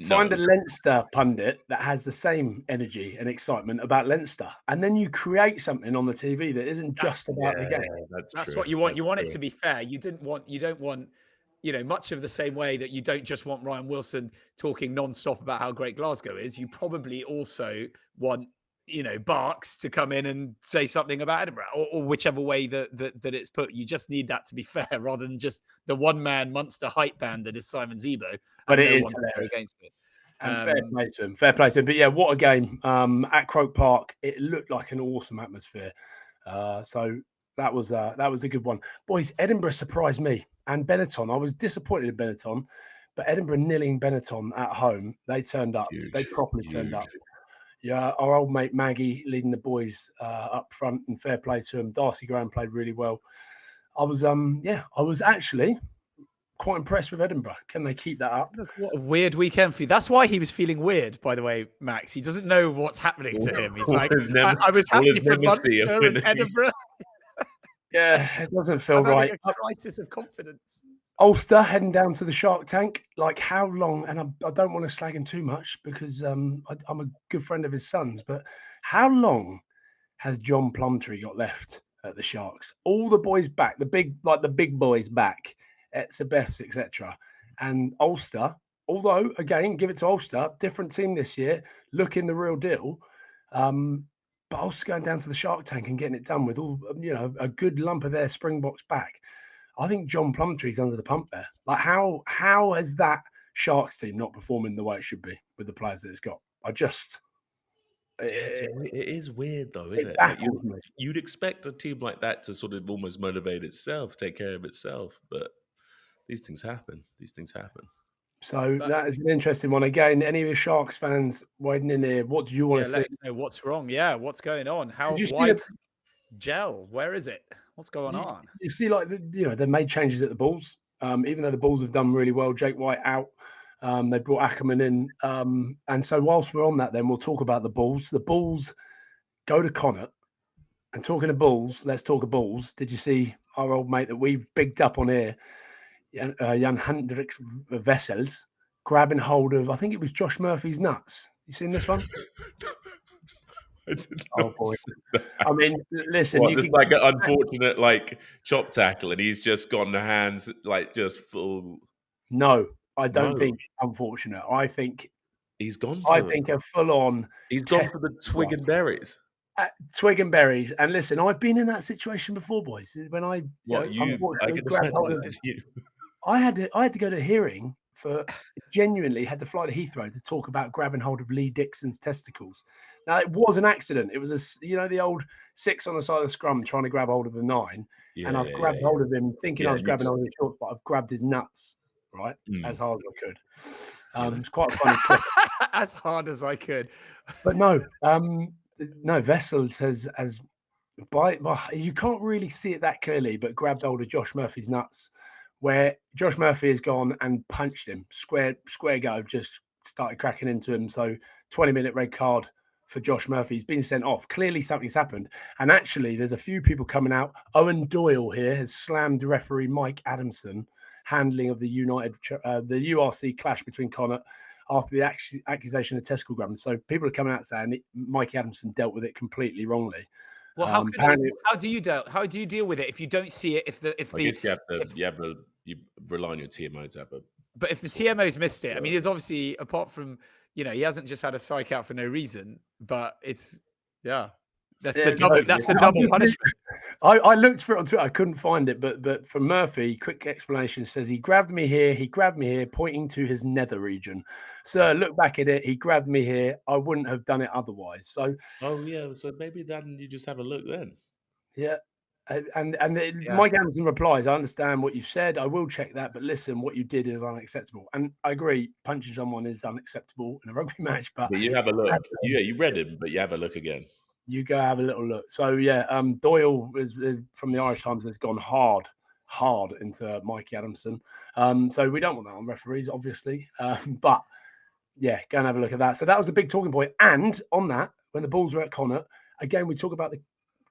Find a Leinster pundit that has the same energy and excitement about Leinster, and then you create something on the TV that isn't just about the game. That's what you want. You want it to be fair. You don't want, much of the same way that you don't just want Ryan Wilson talking non-stop about how great Glasgow is. You probably also want, Barks to come in and say something about Edinburgh or whichever way that it's put. You just need that to be fair rather than just the one-man Munster hype band that is Simon Zebo. But it is against it. And fair play to him. But yeah, what a game. At Croke Park, it looked like an awesome atmosphere. So that was a good one. Boys, Edinburgh surprised me. And Benetton, I was disappointed in Benetton, but Edinburgh nilling Benetton at home, they turned up. They properly turned up. Yeah, our old mate Maggie leading the boys up front, and fair play to him. Darcy Graham played really well. I was actually quite impressed with Edinburgh. Can they keep that up? Look, what a weird weekend for you. That's why he was feeling weird, by the way, Max. He doesn't know what's happening to him. He's like, I was happy for Munster and Edinburgh. Yeah, it doesn't feel right. A crisis of confidence. Ulster heading down to the Shark Tank. Like, how long? And I don't want to slag him too much because I'm a good friend of his son's. But how long has John Plumtree got left at the Sharks? All the boys back, the big boys back, Sebeths, etc. And Ulster, although again, give it to Ulster, different team this year, looking the real deal. but also going down to the Shark Tank and getting it done with all, a good lump of their Springboks back. I think John Plumtree's under the pump there. Like, how has that Sharks team not performing the way it should be with the players that it's got? It is weird though, isn't It it? baffles me. You'd expect a team like that to sort of almost motivate itself, take care of itself, but these things happen. So that is an interesting one. Again, any of the Sharks fans wading in here, what do you want to see? Let us know what's wrong. Yeah, what's going on? Why gel? Where is it? What's going on? You see, like, they made changes at the Bulls. Even though the Bulls have done really well, Jake White out. They brought Ackerman in. And so whilst we're on that, then we'll talk about the Bulls. The Bulls go to Connacht. And talking of Bulls, let's talk of Bulls. Did you see our old mate that we bigged up on here, Jan Hendricks Wessels, grabbing hold of, I think it was Josh Murphy's nuts. You seen this one? I did Oh boy! I mean, listen, it's like an unfortunate chop tackle, and he's just got the hands just full. No, I don't think unfortunate. I think he's gone. I think a full-on. He's gone for the twig and berries. Twig and berries. And listen, I've been in that situation before, boys. When I grabbed hold of you. I had to go to a hearing genuinely had to fly to Heathrow to talk about grabbing hold of Lee Dixon's testicles. Now, it was an accident. It was the old 6 on the side of the scrum trying to grab hold of the 9. And I've grabbed hold of him thinking I was grabbing hold of his shorts, but I've grabbed his nuts, right? As hard as I could. It's quite a funny clip. As hard as I could. But no, Wessels has you can't really see it that clearly, but grabbed hold of Josh Murphy's nuts, where Josh Murphy has gone and punched him. Square go, just started cracking into him. So 20-minute red card for Josh Murphy. He's been sent off. Clearly something's happened. And actually, there's a few people coming out. Owen Doyle here has slammed referee Mike Adamson, handling of the URC clash between Connacht after the accusation of testicle grabbing. So people are coming out saying that Mike Adamson dealt with it completely wrongly. Well, how do you deal with it if you don't see it? I guess you rely on your TMO to have a. But if the TMO's missed it, I mean, he's obviously, apart from he hasn't just had a psych out for no reason, but it's that's the double punishment. I looked for it on Twitter, I couldn't find it, but from Murphy, quick explanation says he grabbed me here, pointing to his nether region. Sir, look back at it. He grabbed me here. I wouldn't have done it otherwise. So. Oh yeah. So maybe then you just have a look then. Yeah. Mike Anderson replies, I understand what you said. I will check that, but listen, what you did is unacceptable. And I agree, punching someone is unacceptable in a rugby match. But you have a look. You read him, but you have a look again. You go have a little look. So Doyle is from the Irish Times has gone hard into Mikey Adamson. So we don't want that on referees, obviously. But yeah, go and have a look at that. So that was the big talking point. And on that, when the Bulls were at Connacht, again, we talk about the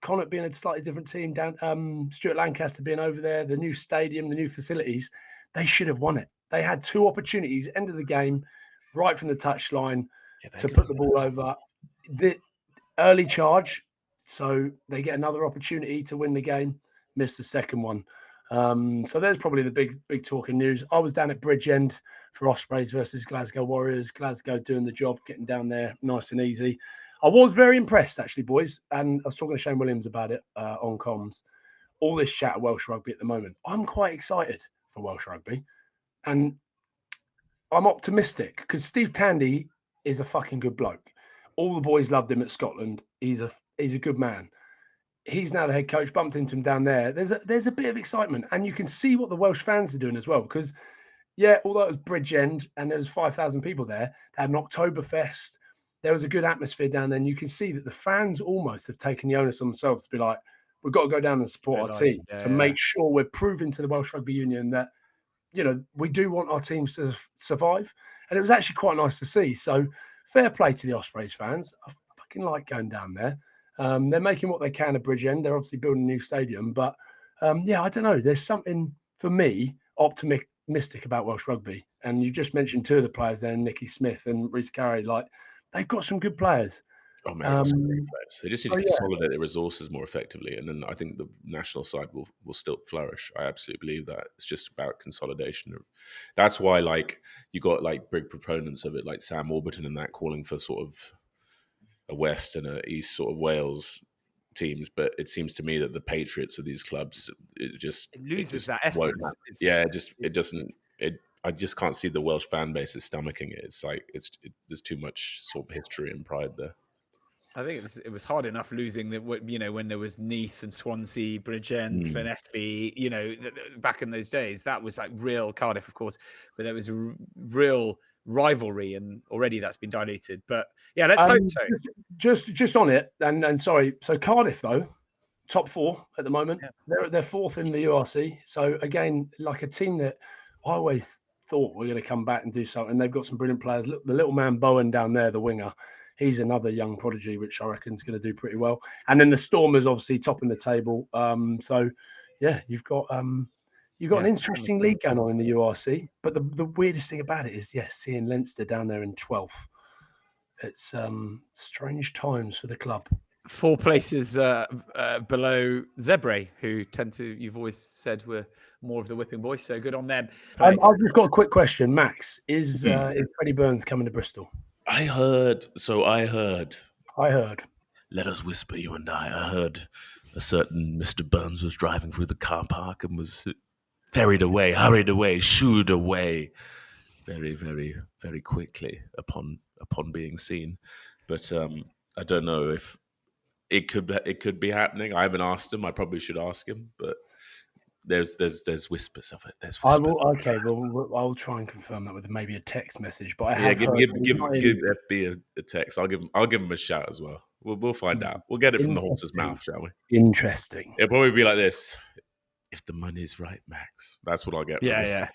Connacht being a slightly different team down. Stuart Lancaster being over there, the new stadium, the new facilities. They should have won it. They had 2 opportunities, end of the game, right from the touchline to put the ball over. The early charge, so they get another opportunity to win the game. Missed the second one. So there's probably the big talking news. I was down at Bridgend for Ospreys versus Glasgow Warriors. Glasgow doing the job, getting down there nice and easy. I was very impressed, actually, boys. And I was talking to Shane Williams about it on comms. All this chat of Welsh rugby at the moment. I'm quite excited for Welsh rugby. And I'm optimistic because Steve Tandy is a fucking good bloke. All the boys loved him at Scotland. He's a good man. He's now the head coach. Bumped into him down there. There's a bit of excitement. And you can see what the Welsh fans are doing as well. Because, although it was Bridgend and there was 5,000 people there, they had an Oktoberfest. There was a good atmosphere down there, and you can see that the fans almost have taken the onus on themselves to be like, we've got to go down and support our team to make sure we're proving to the Welsh Rugby Union that, we do want our teams to survive. And it was actually quite nice to see. So fair play to the Ospreys fans. I fucking like going down there. They're making what they can at Bridgend. They're obviously building a new stadium. But, I don't know. There's something, for me, optimistic about Welsh Rugby. And you just mentioned 2 of the players there, Nicky Smith and Rhys Carey. They've got some good players. Oh man, they've got some great players. They just need to consolidate their resources more effectively, and then I think the national side will still flourish. I absolutely believe that. It's just about consolidation. That's why, you got big proponents of it, like Sam Worsley and that, calling for sort of West and a East sort of Wales teams, but it seems to me that the Patriots of these clubs, it loses that won't essence. happen. I just can't see the Welsh fan base is stomaching it. It's like there's too much sort of history and pride there. I think it was hard enough losing when there was Neath and Swansea, Bridgend, Llanelli, back in those days. That was like real Cardiff, of course, but there was a real rivalry, and already that's been diluted. But yeah, let's hope so. Just on it, and sorry. So Cardiff though, top 4 at the moment. Yeah. They're 4th in the URC. So again, like a team that I always thought were going to come back and do something. They've got some brilliant players. Look, the little man Bowen down there, the winger. He's another young prodigy, which I reckon is going to do pretty well. And then the Stormers, obviously, topping the table. So, yeah, you've got an interesting league going on in the URC. But the weirdest thing about it is, seeing Leinster down there in 12th. It's strange times for the club. 4 places below Zebre, who you've always said were more of the whipping boys. So good on them. I've just got a quick question, Max. Is Freddie Burns coming to Bristol? I heard. Let us whisper, you and I heard a certain Mr. Burns was driving through the car park and was hurried away, shooed away very, very, very quickly upon being seen. But I don't know if it could be happening. I haven't asked him. I probably should ask him, but there's whispers of it. There's whispers. I'll try and confirm that with maybe a text message. But give FB a text. I'll give him a shout as well. We'll find out. We'll get it from the horse's mouth, shall we? Interesting. It'll probably be like this. If the money's right, Max. That's what I'll get. Yeah.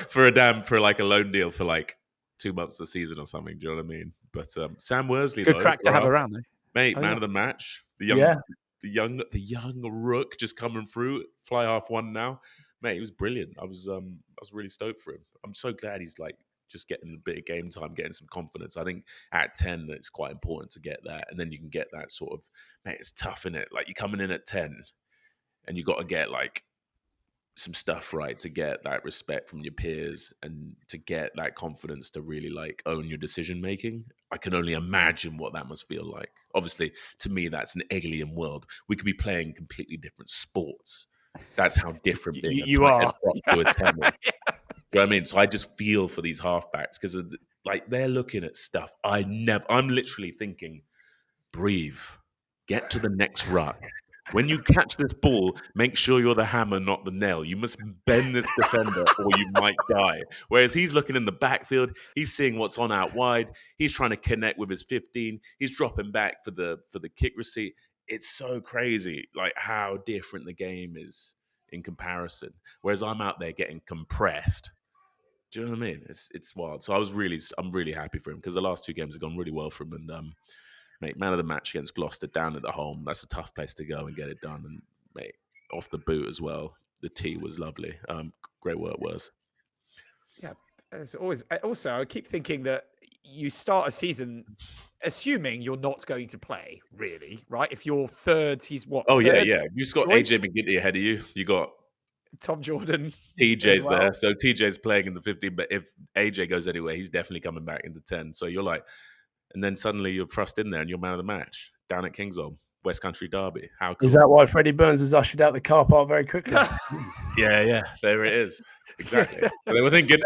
for like a loan deal for like 2 months of the season or something. Do you know what I mean? But Sam Worsley, good crack to have around, though. Mate, man of the match. The young rook just coming through, fly half one now. Mate, he was brilliant. I was really stoked for him. I'm so glad he's like just getting a bit of game time, getting some confidence. I think at 10, it's quite important to get that. And then you can get that sort of, mate, it's tough, innit? Like you're coming in at 10 and you got to get like some stuff right to get that respect from your peers and to get that confidence to really like own your decision making. I can only imagine what that must feel like. Obviously, to me, that's an alien world. We could be playing completely different sports. That's how different being you are. To a 10. You know what I mean? So I just feel for these halfbacks because like they're looking at stuff I'm literally thinking, breathe, get to the next ruck. When you catch this ball, make sure you're the hammer, not the nail. You must bend this defender or you might die. Whereas he's looking in the backfield, he's seeing what's on out wide. He's trying to connect with his 15. He's dropping back for the kick receipt. It's so crazy, like how different the game is in comparison. Whereas I'm out there getting compressed. Do you know what I mean? It's wild. So I'm really happy for him because the last 2 games have gone really well for him. And mate, man of the match against Gloucester down at the home. That's a tough place to go and get it done. And mate, off the boot as well. The tee was lovely. Great work, was. Yeah, as always. Also, I keep thinking that you start a season assuming you're not going to play, really, right? If you're third, he's what? Oh, third? yeah. You've got AJ McGinty ahead of you. You got Tom Jordan. TJ's there. So TJ's playing in the 15, but if AJ goes anywhere, he's definitely coming back into 10. So you're like, and then suddenly you're thrust in there and you're man of the match down at Kingsholm, West Country Derby. How cool. Is that why Freddie Burns was ushered out the car park very quickly? Yeah. There it is. Exactly. So they were thinking,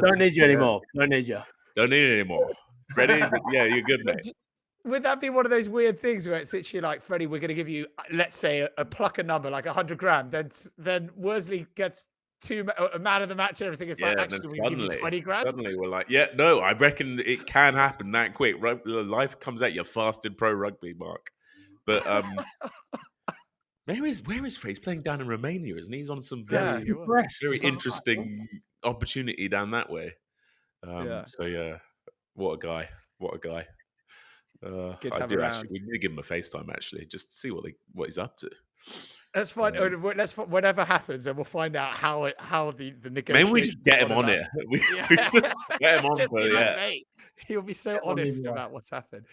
don't need you anymore. Don't need you. Don't need it anymore. Freddie, yeah, you're good, mate. Would that be one of those weird things where it's literally like, Freddie, we're going to give you, let's say, a plucker number, like 100 grand. Then Worsley gets a man of the match and everything. It's like, actually, we give you 20 grand. Suddenly we're like, no, I reckon it can happen that quick. Life comes at you fast in pro rugby, Marc. But where is Freddie? He's playing down in Romania, isn't he? He's on some very interesting opportunity down that way. So yeah, what a guy. I do actually. We need to give him a FaceTime actually, just to see what he's up to. That's fine. Let's whatever happens, and we'll find out how the negotiation. Maybe we just get him on it. Get him on for mate. He'll be so honest about what's happened.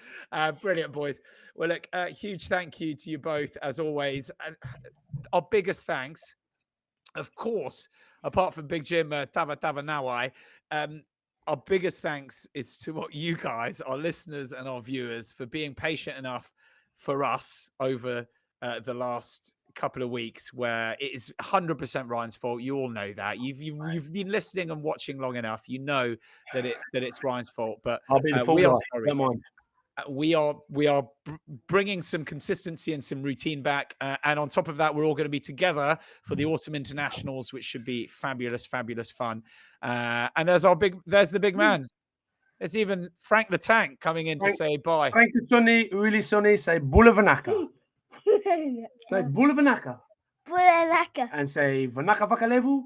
Brilliant, boys. Well, look, huge thank you to you both as always. Our biggest thanks, of course, apart from Big Jim Tavatavanawai, our biggest thanks is to what you guys, our listeners and our viewers, for being patient enough for us over the last couple of weeks, where it is 100% Ryan's fault. You all know that. You've been listening and watching long enough. You know that it's Ryan's fault. But I'll be the we are guy. sorry. Don't mind. We are bringing some consistency and some routine back, and on top of that, we're all going to be together for the autumn internationals, which should be fabulous fun. And there's the big man. It's even Frank the Tank coming in to say bye. Frank the Sonny, Willis Sonny, say Bulavanaka. Say Bulavanaka. Bulanaka. And say Vanaka Vakalevu.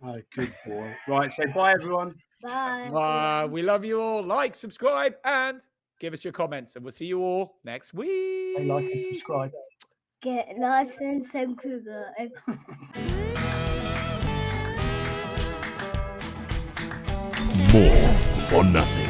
Oh, good boy. Right, say bye, everyone. Bye. We love you all. Like, subscribe, and give us your comments. And we'll see you all next week. Say like and subscribe. Get nice and simple. More or nothing.